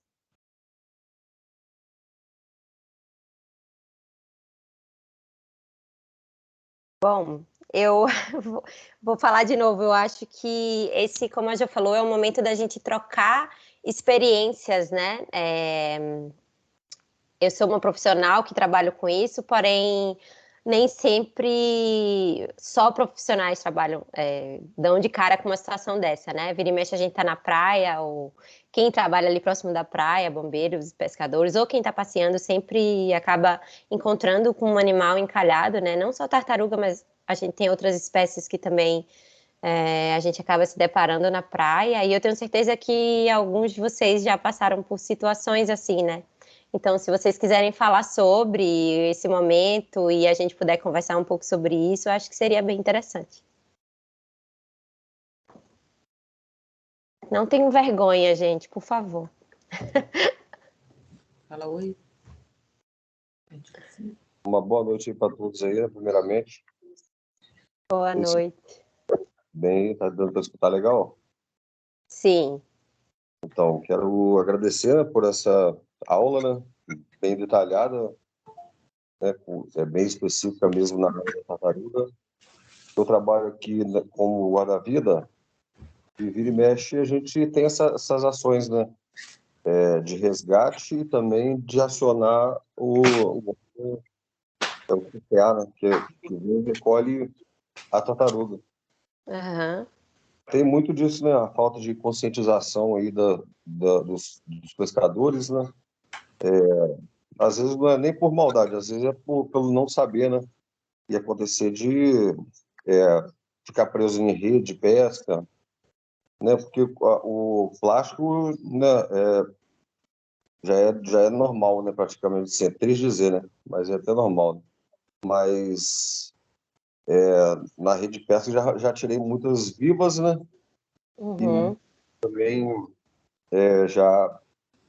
Bom, eu vou falar de novo. Eu acho que esse, como a já falou, é o momento da gente trocar experiências, né? Eu sou uma profissional que trabalho com isso, porém nem sempre só profissionais trabalham, dão de cara com uma situação dessa, né? Vira e mexe a gente tá na praia, ou quem trabalha ali próximo da praia, bombeiros, pescadores, ou quem tá passeando sempre acaba encontrando com um animal encalhado, né? Não só tartaruga, mas a gente tem outras espécies que também a gente acaba se deparando na praia, e eu tenho certeza que alguns de vocês já passaram por situações assim, né? Então, se vocês quiserem falar sobre esse momento e a gente puder conversar um pouco sobre isso, eu acho que seria bem interessante. Não tenham vergonha, gente, por favor. Fala oi. Uma boa noite para todos aí, né, primeiramente. Boa noite. Bem, tá dando para escutar legal? Sim. Então, quero agradecer, né, por essa aula, né, bem detalhada, né, bem específica mesmo na área da tartaruga. Eu trabalho aqui, né, como guarda-vida, e vira e mexe a gente tem essas ações, né, de resgate e também de acionar o CPA, né, que vem e recolhe a tartaruga. Uhum. Tem muito disso, né? A falta de conscientização aí dos pescadores, né? Às vezes não é nem por maldade, às vezes é pelo não saber, né? E acontecer de ficar preso em rede de pesca, né? Porque o plástico, né? já é normal, né? Praticamente, assim, é triste dizer, né? Mas é até normal, né? Mas na rede de pesca já tirei muitas vivas, né? E Uhum. também já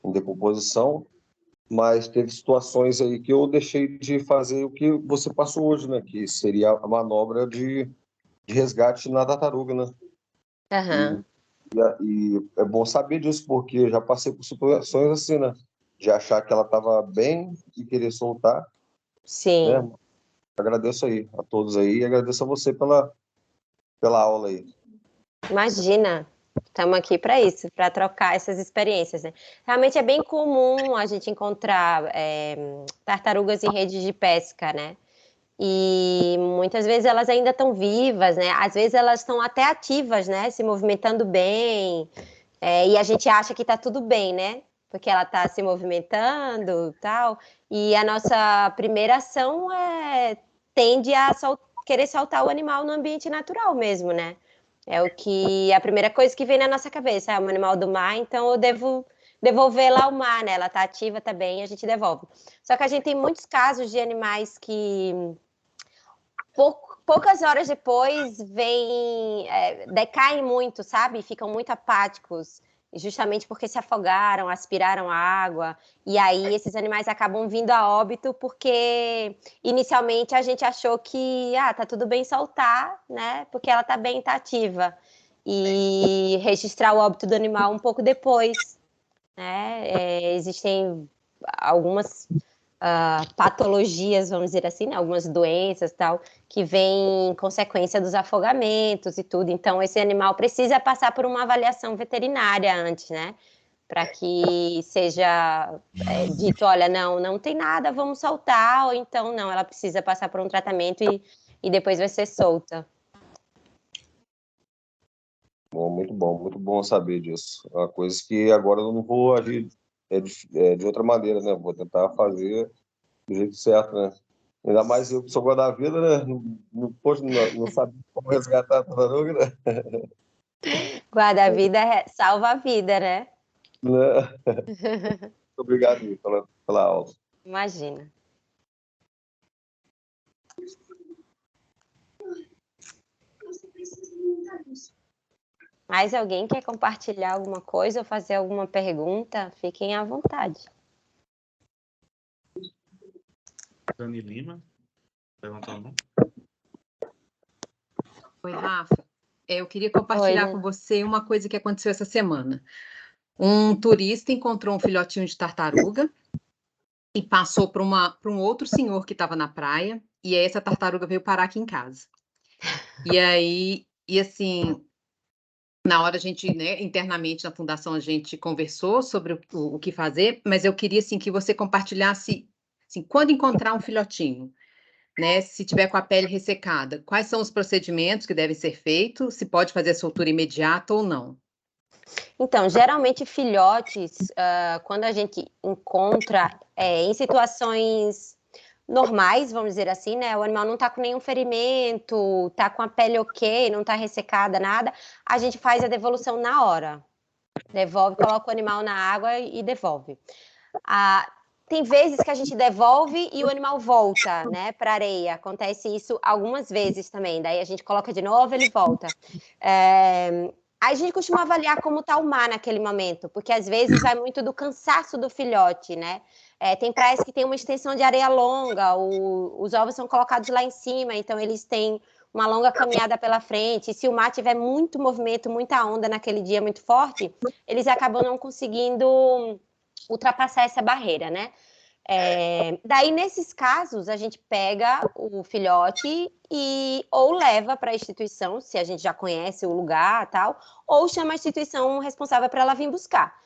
em decomposição, mas teve situações aí que eu deixei de fazer o que você passou hoje, né? Que seria a manobra de resgate na tartaruga, né? Aham. E é bom saber disso, porque eu já passei por situações assim, né? De achar que ela estava bem e querer soltar, né? Sim. Agradeço aí a todos aí e agradeço a você pela aula aí. Imagina, estamos aqui para isso, para trocar essas experiências, né? Realmente é bem comum a gente encontrar tartarugas em redes de pesca, né? E muitas vezes elas ainda estão vivas, né? Às vezes elas estão até ativas, né? Se movimentando bem, e a gente acha que está tudo bem, né? Porque ela está se movimentando, tal. E a nossa primeira ação tende a querer soltar o animal no ambiente natural mesmo, né? É o que a primeira coisa que vem na nossa cabeça, é um animal do mar, então eu devo devolver-la ao mar, né? Ela está ativa, está bem, a gente devolve. Só que a gente tem muitos casos de animais que poucas horas depois decaem muito, sabe? Ficam muito apáticos, justamente porque se afogaram, aspiraram a água, e aí esses animais acabam vindo a óbito porque inicialmente a gente achou que tá tudo bem soltar, né? Porque ela tá bem, tá ativa. E registrar o óbito do animal um pouco depois, né? Existem algumas patologias, vamos dizer assim, né? Algumas doenças tal, que vêm em consequência dos afogamentos e tudo. Então, esse animal precisa passar por uma avaliação veterinária antes, né? Para que seja dito, olha, não tem nada, vamos soltar, ou então não, ela precisa passar por um tratamento e depois vai ser solta. Bom, muito bom saber disso. É uma coisa que agora eu não vou agir de outra maneira, né? Vou tentar fazer do jeito certo, né? Ainda mais eu que sou guarda-vida, né? Poxa, não sabe como resgatar a tartaruga, né? Guarda-vida salva a vida, né? Né? Muito obrigado aí pela aula. Imagina. Mais alguém quer compartilhar alguma coisa ou fazer alguma pergunta? Fiquem à vontade. Dani Lima, levantou a mão. Oi, Rafa. Eu queria compartilhar Oi, com você uma coisa que aconteceu essa semana. Um turista encontrou um filhotinho de tartaruga e passou para um outro senhor que estava na praia, e aí essa tartaruga veio parar aqui em casa. E aí, assim, na hora a gente, né, internamente na fundação a gente conversou sobre o que fazer, mas eu queria, assim, que você compartilhasse, assim, quando encontrar um filhotinho, né, se tiver com a pele ressecada, quais são os procedimentos que devem ser feitos, se pode fazer a soltura imediata ou não. Então, geralmente filhotes, quando a gente encontra em situações normais, vamos dizer assim, né? O animal não tá com nenhum ferimento, tá com a pele ok, não tá ressecada, nada, a gente faz a devolução na hora. Devolve, coloca o animal na água e devolve. Tem vezes que a gente devolve e o animal volta, né, para areia. Acontece isso algumas vezes também. Daí a gente coloca de novo, ele volta. A gente costuma avaliar como está o mar naquele momento, porque às vezes vai muito do cansaço do filhote, né? Tem praias que tem uma extensão de areia longa, os ovos são colocados lá em cima, então eles têm uma longa caminhada pela frente. E se o mar tiver muito movimento, muita onda naquele dia muito forte, eles acabam não conseguindo ultrapassar essa barreira, né? Daí, nesses casos, a gente pega o filhote e ou leva para a instituição, se a gente já conhece o lugar tal, ou chama a instituição responsável para ela vir buscar.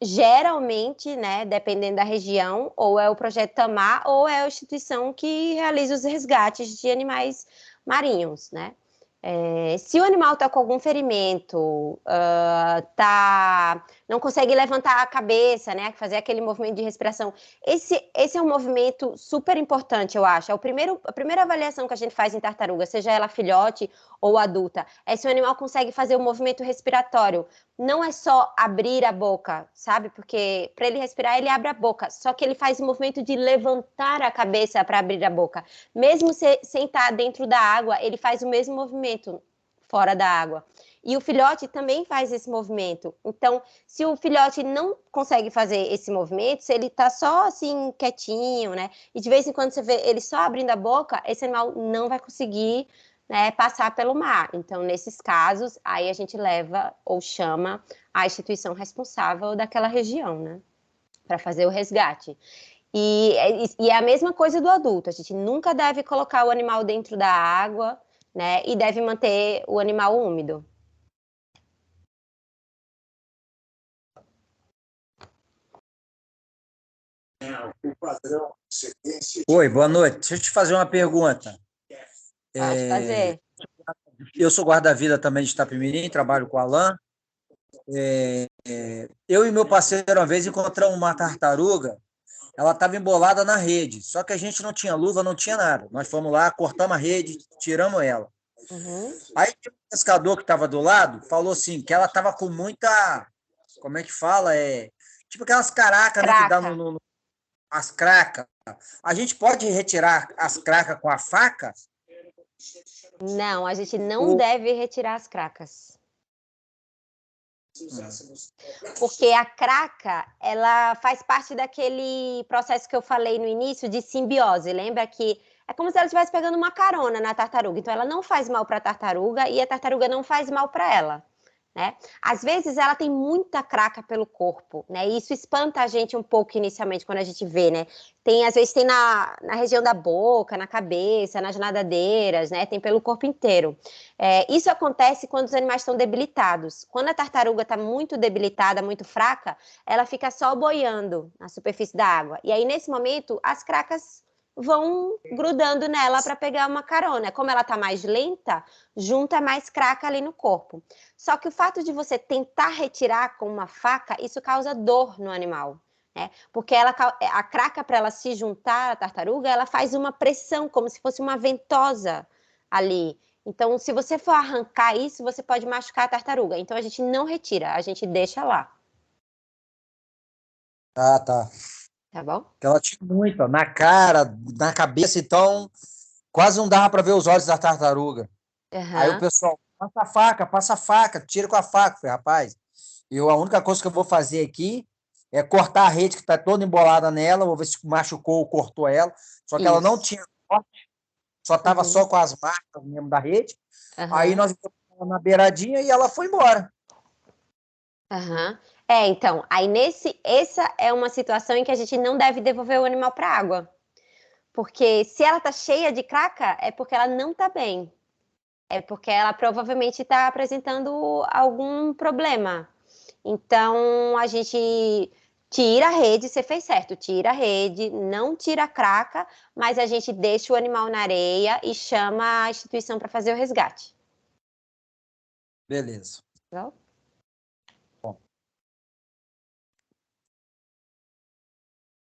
Geralmente, né, dependendo da região, ou é o Projeto Tamar, ou é a instituição que realiza os resgates de animais marinhos, né? Se o animal está com algum ferimento, não consegue levantar a cabeça, né, fazer aquele movimento de respiração, esse é um movimento super importante, eu acho. A primeira avaliação que a gente faz em tartaruga, seja ela filhote ou adulta, é se o animal consegue fazer o movimento respiratório. Não é só abrir a boca, sabe? Porque para ele respirar, ele abre a boca, só que ele faz o movimento de levantar a cabeça para abrir a boca. Mesmo sem estar dentro da água, ele faz o mesmo movimento fora da água. E o filhote também faz esse movimento. Então, se o filhote não consegue fazer esse movimento, se ele está só assim, quietinho, né? E de vez em quando você vê ele só abrindo a boca, esse animal não vai conseguir, né, passar pelo mar. Então, nesses casos, aí a gente leva ou chama a instituição responsável daquela região, né? Para fazer o resgate. E é a mesma coisa do adulto. A gente nunca deve colocar o animal dentro da água, né? E deve manter o animal úmido. Oi, boa noite. Deixa eu te fazer uma pergunta. Pode fazer. Eu sou guarda-vida também de Itapemirim, trabalho com o Alan. Eu e meu parceiro, uma vez, encontramos uma tartaruga. Ela estava embolada na rede, só que a gente não tinha luva, não tinha nada. Nós fomos lá, cortamos a rede, tiramos ela. Uhum. Aí o pescador que estava do lado falou assim, que ela estava com muita, como é que fala? Tipo aquelas caracas, né, que dá as cracas. A gente pode retirar as cracas com a faca? Não, a gente não deve retirar as cracas. Porque a craca, ela faz parte daquele processo que eu falei no início de simbiose. Lembra que é como se ela estivesse pegando uma carona na tartaruga. Então, ela não faz mal para a tartaruga e a tartaruga não faz mal para ela, né? Às vezes, ela tem muita craca pelo corpo, né? E isso espanta a gente um pouco inicialmente quando a gente vê, né? Às vezes tem na região da boca, na cabeça, nas nadadeiras, né? Tem pelo corpo inteiro. Isso acontece quando os animais estão debilitados. Quando a tartaruga está muito debilitada, muito fraca, ela fica só boiando na superfície da água. E aí, nesse momento, as cracas vão grudando nela para pegar uma carona. Como ela está mais lenta, junta mais craca ali no corpo. Só que o fato de você tentar retirar com uma faca, isso causa dor no animal, né? Porque a craca, para ela se juntar à tartaruga, ela faz uma pressão, como se fosse uma ventosa ali. Então, se você for arrancar isso, você pode machucar a tartaruga. Então, a gente não retira, a gente deixa lá. Ah, tá. Tá bom? Porque ela tinha muita na cara, na cabeça, então quase não dava para ver os olhos da tartaruga. Uhum. Aí o pessoal, passa a faca, tira com a faca. Eu falei, rapaz, a única coisa que eu vou fazer aqui é cortar a rede que está toda embolada nela, vou ver se machucou ou cortou ela. Só que ela não tinha corte, só estava só com as marcas mesmo da rede. Aí nós botamos na beiradinha e ela foi embora. Uhum. Então, aí essa é uma situação em que a gente não deve devolver o animal para a água. Porque se ela tá cheia de craca, é porque ela não tá bem. É porque ela provavelmente está apresentando algum problema. Então, a gente tira a rede, você fez certo, tira a rede, não tira a craca, mas a gente deixa o animal na areia e chama a instituição para fazer o resgate. Beleza. Bom?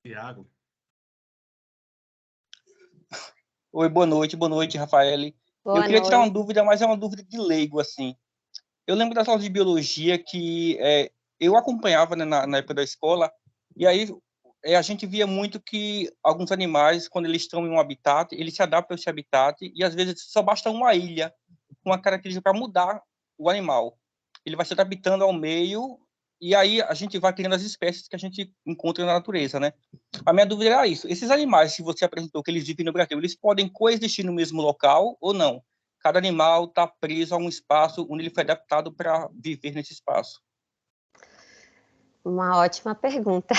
Tiago. Oi, boa noite, Rafael. Eu queria tirar uma dúvida, mas é uma dúvida de leigo, assim. Eu lembro das aulas de biologia que eu acompanhava, né, na época da escola, e aí a gente via muito que alguns animais, quando eles estão em um habitat, eles se adaptam a esse habitat, e às vezes só basta uma ilha, uma característica para mudar o animal. Ele vai se adaptando ao meio, e aí a gente vai criando as espécies que a gente encontra na natureza, né? A minha dúvida era isso. Esses animais que você apresentou, que eles vivem no Brasil, eles podem coexistir no mesmo local ou não? Cada animal está preso a um espaço onde ele foi adaptado para viver nesse espaço. Uma ótima pergunta.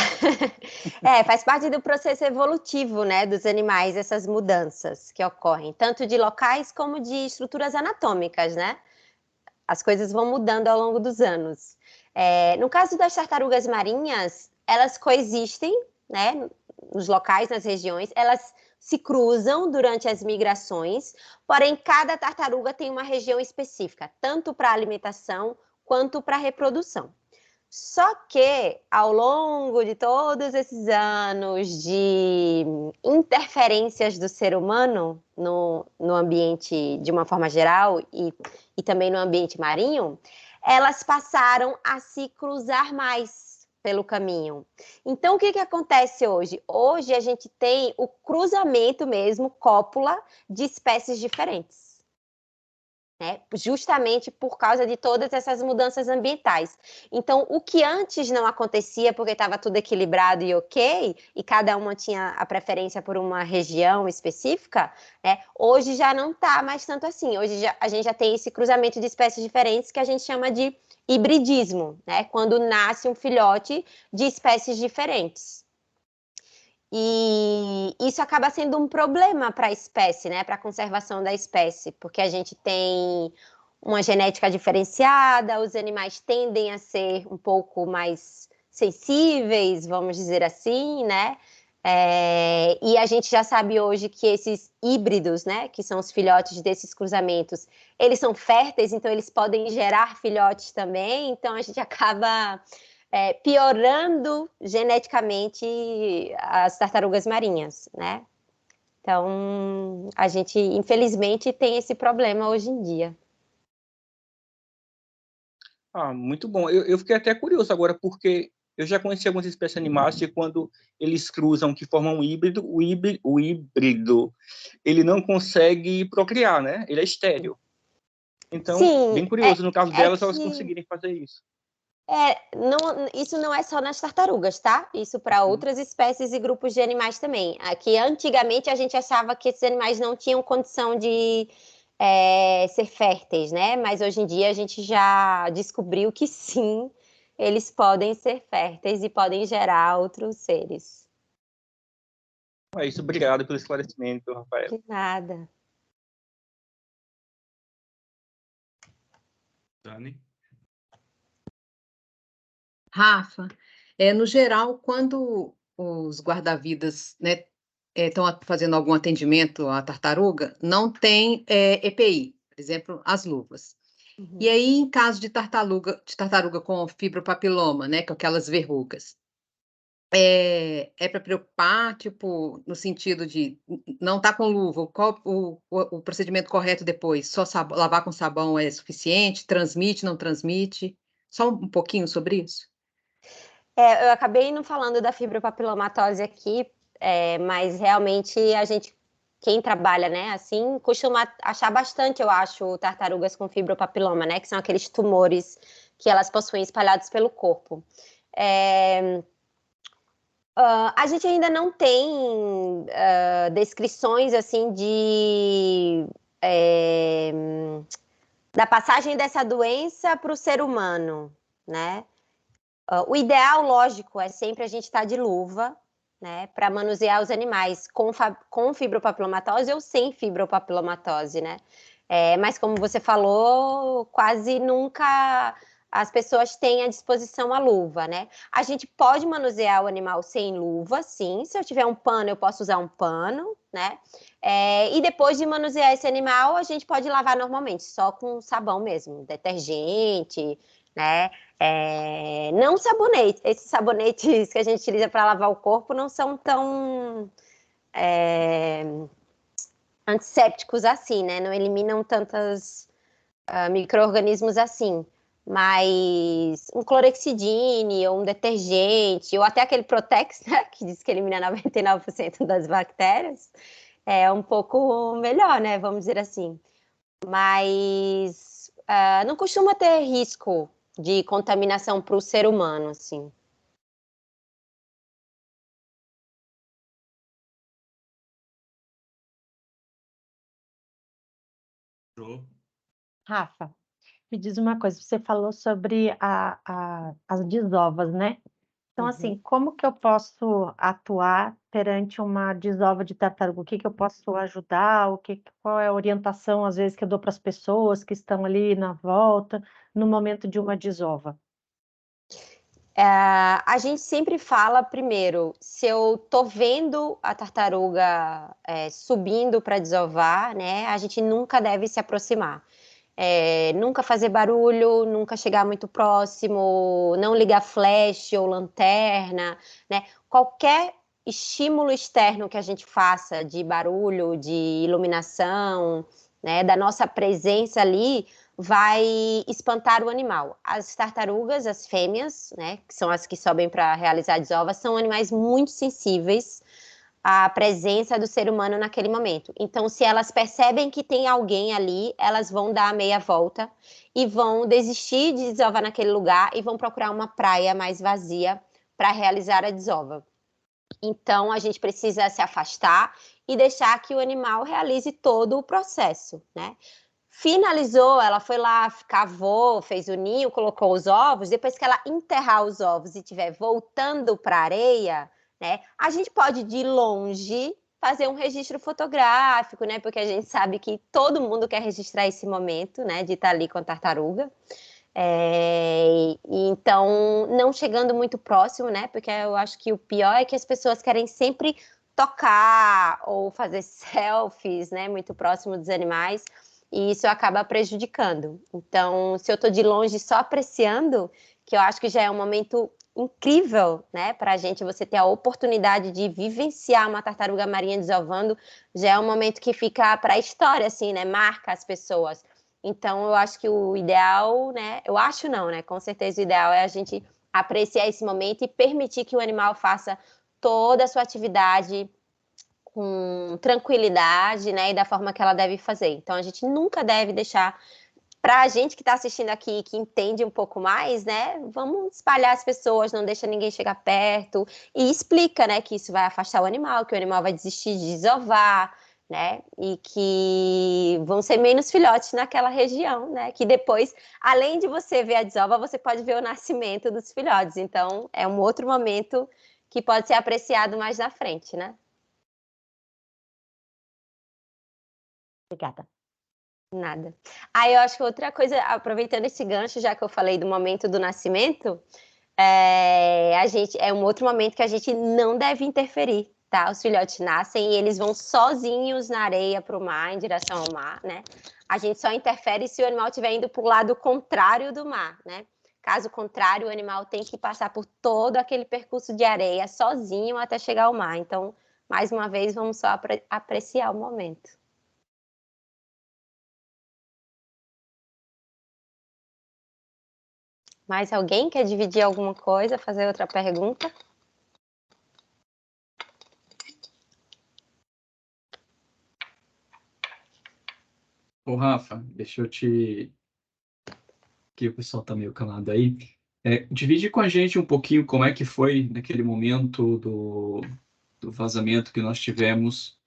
Faz parte do processo evolutivo, né, dos animais, essas mudanças que ocorrem, tanto de locais como de estruturas anatômicas, né? As coisas vão mudando ao longo dos anos. No caso das tartarugas marinhas, elas coexistem, né, nos locais, nas regiões, elas se cruzam durante as migrações, porém cada tartaruga tem uma região específica, tanto para alimentação quanto para reprodução. Só que, ao longo de todos esses anos de interferências do ser humano no ambiente de uma forma geral e também no ambiente marinho, elas passaram a se cruzar mais pelo caminho. Então, o que acontece hoje? Hoje a gente tem o cruzamento mesmo, cópula, de espécies diferentes. Justamente por causa de todas essas mudanças ambientais. Então, o que antes não acontecia porque estava tudo equilibrado e ok, e cada uma tinha a preferência por uma região específica, hoje já não está mais tanto assim. Hoje a gente já tem esse cruzamento de espécies diferentes que a gente chama de hibridismo, quando nasce um filhote de espécies diferentes. E isso acaba sendo um problema para a espécie, para a conservação da espécie, porque a gente tem uma genética diferenciada, os animais tendem a ser um pouco mais sensíveis, vamos dizer assim, e a gente já sabe hoje que esses híbridos, que são os filhotes desses cruzamentos, eles são férteis, então eles podem gerar filhotes também, então a gente acaba piorando geneticamente as tartarugas marinhas, Então, a gente, infelizmente, tem esse problema hoje em dia. Muito bom. Eu fiquei até curioso agora, porque eu já conheci algumas espécies animais que quando eles cruzam, que formam um híbrido, o híbrido, ele não consegue procriar, Ele é estéril. Então, sim, bem curioso, no caso delas, que... elas conseguirem fazer isso. Isso não é só nas tartarugas, tá? Isso para outras espécies e grupos de animais também. Aqui, antigamente, a gente achava que esses animais não tinham condição de ser férteis, Mas hoje em dia a gente já descobriu que sim, eles podem ser férteis e podem gerar outros seres. É isso, obrigado pelo esclarecimento, Rafael. De nada. Dani? Rafa, no geral, quando os guarda-vidas estão fazendo algum atendimento à tartaruga, não tem EPI, por exemplo, as luvas. Uhum. E aí, em caso de tartaruga com fibropapiloma, com aquelas verrugas, é para preocupar, tipo, no sentido de não estar com luva, qual o procedimento correto depois? Só lavar com sabão é suficiente? Transmite, não transmite? Só um pouquinho sobre isso? Eu acabei não falando da fibropapilomatose aqui, mas realmente quem trabalha, assim, costuma achar bastante, eu acho, tartarugas com fibropapiloma, que são aqueles tumores que elas possuem espalhados pelo corpo. A gente ainda não tem descrições, assim, da passagem dessa doença para o ser humano, O ideal, lógico, é sempre a gente estar de luva, para manusear os animais com fibropapilomatose ou sem fibropapilomatose, mas como você falou, quase nunca as pessoas têm à disposição a luva, A gente pode manusear o animal sem luva, sim. Se eu tiver um pano, eu posso usar um pano, e depois de manusear esse animal, a gente pode lavar normalmente, só com sabão mesmo, detergente, não sabonete. Esses sabonetes que a gente utiliza para lavar o corpo não são tão antissépticos assim, não eliminam tantos micro-organismos assim. Mas um clorexidine ou um detergente, ou até aquele Protex, que diz que elimina 99% das bactérias, é um pouco melhor, vamos dizer assim. Mas não costuma ter risco de contaminação para o ser humano, assim. Rafa, me diz uma coisa, você falou sobre as desovas, Então, assim, como que eu posso atuar perante uma desova de tartaruga? O que que eu posso ajudar? Qual é a orientação, às vezes, que eu dou para as pessoas que estão ali na volta, no momento de uma desova? A gente sempre fala primeiro, se eu tô vendo a tartaruga subindo para desovar, né, a gente nunca deve se aproximar. Nunca fazer barulho, nunca chegar muito próximo, não ligar flash ou lanterna, né? Qualquer estímulo externo que a gente faça de barulho, de iluminação, né, da nossa presença ali, vai espantar o animal. As tartarugas, as fêmeas, né, que são as que sobem para realizar a desova, são animais muito sensíveis à presença do ser humano naquele momento. Então, se elas percebem que tem alguém ali, elas vão dar a meia volta e vão desistir de desovar naquele lugar e vão procurar uma praia mais vazia para realizar a desova. Então, a gente precisa se afastar e deixar que o animal realize todo o processo, né? Finalizou, ela foi lá, cavou, fez o ninho, colocou os ovos. Depois que ela enterrar os ovos e estiver voltando para a areia, né, a gente pode, de longe, fazer um registro fotográfico, né? Porque a gente sabe que todo mundo quer registrar esse momento, né? De estar ali com a tartaruga. Então, não chegando muito próximo, né? Porque eu acho que o pior é que as pessoas querem sempre tocar ou fazer selfies, né? Muito próximo dos animais. E isso acaba prejudicando. Então, se eu estou de longe só apreciando, que eu acho que já é um momento incrível, né, para a gente, você ter a oportunidade de vivenciar uma tartaruga marinha desovando, já é um momento que fica para a história, assim, né, marca as pessoas. Então, eu acho que o ideal, né, eu acho não, né, com certeza o ideal é a gente apreciar esse momento e permitir que o animal faça toda a sua atividade com tranquilidade, né, e da forma que ela deve fazer. Então, a gente nunca deve deixar, para a gente que está assistindo aqui, que entende um pouco mais, né, vamos espalhar as pessoas, não deixa ninguém chegar perto, e explica, né, que isso vai afastar o animal, que o animal vai desistir de desovar, né, e que vão ser menos filhotes naquela região, né, que depois, além de você ver a desova, você pode ver o nascimento dos filhotes. Então, é um outro momento que pode ser apreciado mais na frente, né? Obrigada. Nada. Eu acho que outra coisa, aproveitando esse gancho, já que eu falei do momento do nascimento, é um outro momento que a gente não deve interferir, tá? Os filhotes nascem e eles vão sozinhos na areia para o mar, em direção ao mar, né? A gente só interfere se o animal estiver indo para o lado contrário do mar, né? Caso contrário, o animal tem que passar por todo aquele percurso de areia sozinho até chegar ao mar. Então, mais uma vez, vamos só apreciar o momento. Mais alguém quer dividir alguma coisa, fazer outra pergunta? Ô, Rafa, deixa eu te... que o pessoal tá meio calado aí. Divide com a gente um pouquinho como é que foi naquele momento do vazamento que nós tivemos,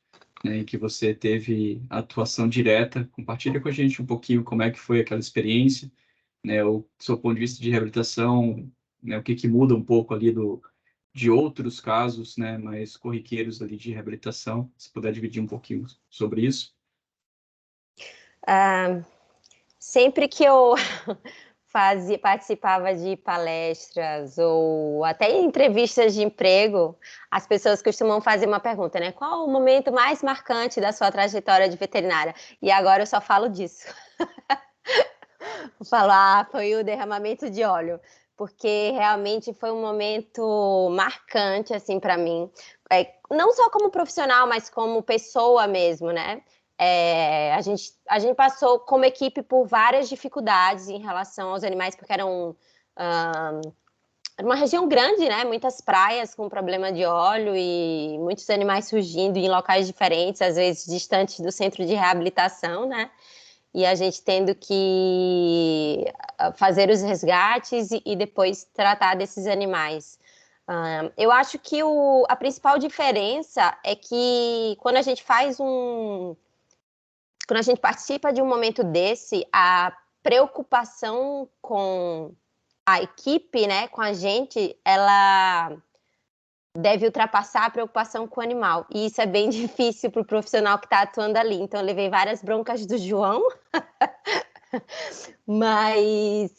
né, em que você teve atuação direta. Compartilha com a gente um pouquinho como é que foi aquela experiência, né, o seu ponto de vista de reabilitação, né, o que que muda um pouco ali de outros casos, né, mais corriqueiros ali de reabilitação. Se puder dividir um pouquinho sobre isso. Sempre que eu participava de palestras ou até entrevistas de emprego, as pessoas costumam fazer uma pergunta, né? Qual o momento mais marcante da sua trajetória de veterinária? E agora eu só falo disso. Vou falar, foi o derramamento de óleo, porque realmente foi um momento marcante, assim, para mim. Não só como profissional, mas como pessoa mesmo, né? A gente passou como equipe por várias dificuldades em relação aos animais, porque era uma região grande, né? Muitas praias com problema de óleo e muitos animais surgindo em locais diferentes, às vezes distantes do centro de reabilitação, né? E a gente tendo que fazer os resgates e depois tratar desses animais. Eu acho que a principal diferença é que quando a gente quando a gente participa de um momento desse, a preocupação com a equipe, né, com a gente, ela deve ultrapassar a preocupação com o animal. E isso é bem difícil para o profissional que está atuando ali. Então, eu levei várias broncas do João, mas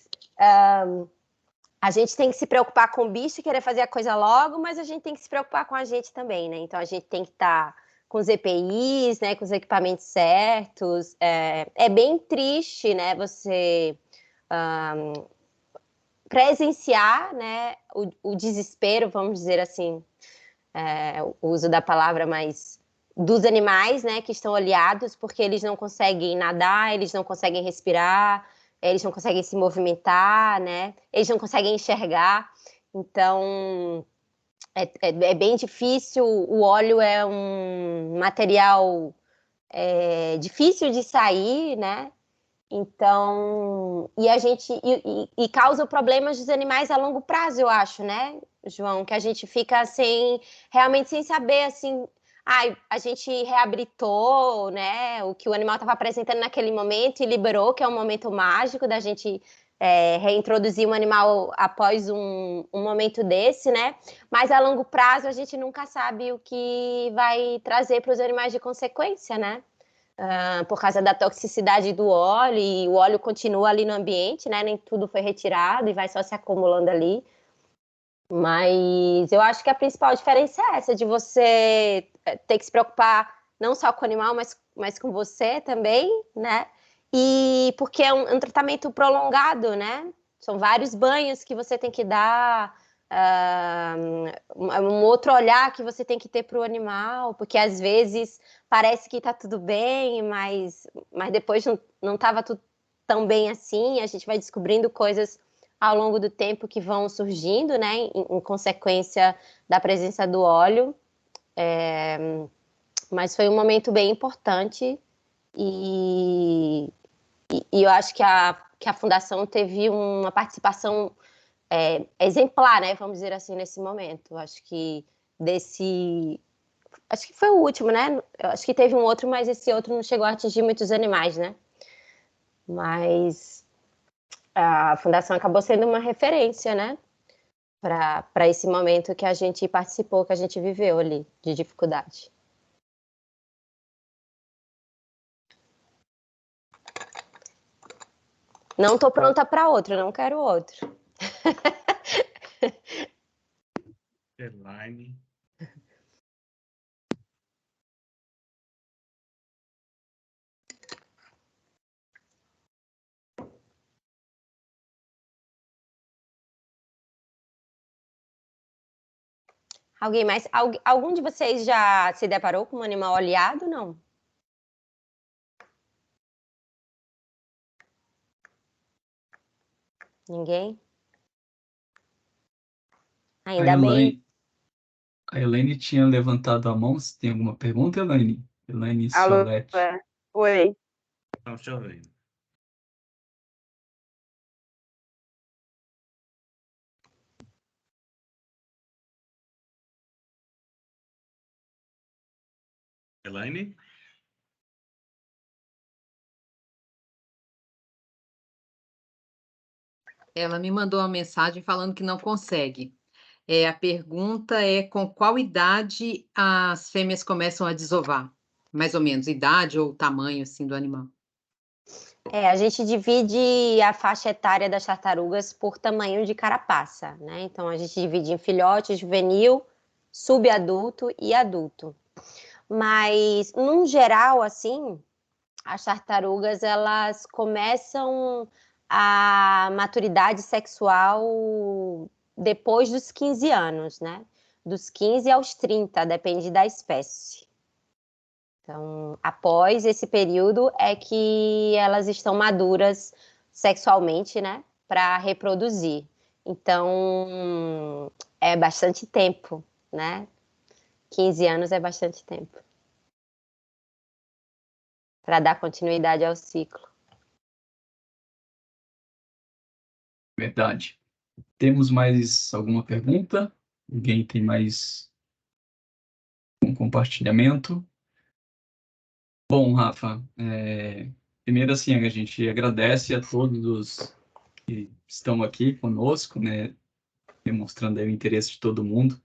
a gente tem que se preocupar com o bicho e querer fazer a coisa logo, mas a gente tem que se preocupar com a gente também, né? Então, a gente tem que estar com os EPIs, né? Com os equipamentos certos. É bem triste, né? Você presenciar, né? O desespero, vamos dizer assim, o uso da palavra, mas dos animais, né? Que estão oleados porque eles não conseguem nadar, eles não conseguem respirar, eles não conseguem se movimentar, né? Eles não conseguem enxergar. Então, é bem difícil. O óleo é um material difícil de sair, né? Então, e causa problemas dos animais a longo prazo, eu acho, né, João? Que a gente fica realmente sem saber, assim, a gente reabilitou, né, o que o animal estava apresentando naquele momento e liberou, que é um momento mágico da gente reintroduzir um animal após um momento desse, né? Mas a longo prazo a gente nunca sabe o que vai trazer para os animais de consequência, né? Por causa da toxicidade do óleo, e o óleo continua ali no ambiente, né? Nem tudo foi retirado e vai só se acumulando ali. Mas eu acho que a principal diferença é essa, de você ter que se preocupar não só com o animal, mas com você também, né? E porque é um tratamento prolongado, né? São vários banhos que você tem que dar, um outro olhar que você tem que ter para o animal, porque às vezes parece que está tudo bem, mas depois não estava tudo tão bem assim. A gente vai descobrindo coisas ao longo do tempo que vão surgindo, né, em consequência da presença do óleo. Mas foi um momento bem importante e eu acho que a Fundação teve uma participação exemplar, né, vamos dizer assim, nesse momento. Acho que foi o último, né? Eu acho que teve um outro, mas esse outro não chegou a atingir muitos animais, né? Mas a Fundação acabou sendo uma referência, né? Para esse momento que a gente participou, que a gente viveu ali, de dificuldade. Não estou pronta para outro, não quero outro. Elaine. Alguém mais? Algum de vocês já se deparou com um animal oleado? Não? Ninguém? Ainda bem. A Elaine tinha levantado a mão. Se tem alguma pergunta, Elaine? Elaine Alô, Solete. oi. Então, deixa eu ver. Elaine? Ela me mandou uma mensagem falando que não consegue. A pergunta é: com qual idade as fêmeas começam a desovar? Mais ou menos, idade ou tamanho assim do animal? A gente divide a faixa etária das tartarugas por tamanho de carapaça, né? Então, a gente divide em filhote, juvenil, subadulto e adulto. Mas, num geral, assim, as tartarugas, elas começam a maturidade sexual depois dos 15 anos, né? Dos 15 aos 30, depende da espécie. Então, após esse período é que elas estão maduras sexualmente, né? Para reproduzir. Então, é bastante tempo, né? 15 anos é bastante tempo para dar continuidade ao ciclo. Verdade. Temos mais alguma pergunta? Alguém tem mais um compartilhamento? Bom, Rafa, primeiro assim, a gente agradece a todos os que estão aqui conosco, né, demonstrando aí o interesse de todo mundo.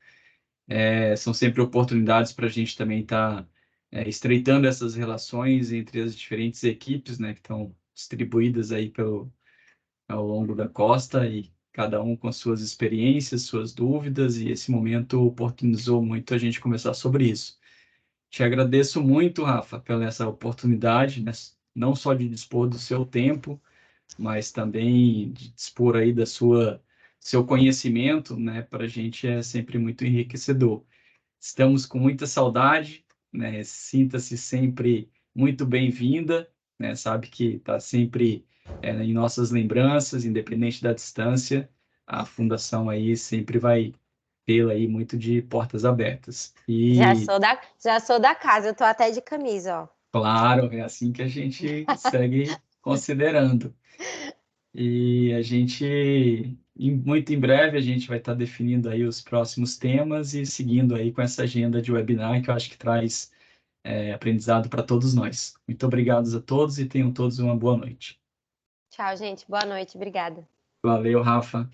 São sempre oportunidades para a gente também estar estreitando essas relações entre as diferentes equipes, né, que estão distribuídas aí ao longo da costa, e cada um com suas experiências, suas dúvidas, e esse momento oportunizou muito a gente conversar sobre isso. Te agradeço muito, Rafa, pela essa oportunidade, né? Não só de dispor do seu tempo, mas também de dispor aí da seu conhecimento, né? Para a gente é sempre muito enriquecedor. Estamos com muita saudade, né? Sinta-se sempre muito bem-vinda, né? Sabe que está sempre em nossas lembranças, independente da distância, a Fundação aí sempre vai tê-la aí muito de portas abertas. E, já sou da casa, eu tô até de camisa, ó. claro, é assim que a gente segue considerando. E a gente, muito em breve, a gente vai estar definindo aí os próximos temas e seguindo aí com essa agenda de webinar que eu acho que traz aprendizado para todos nós. Muito obrigado a todos e tenham todos uma boa noite. Tchau, gente. Boa noite. Obrigada. Valeu, Rafa.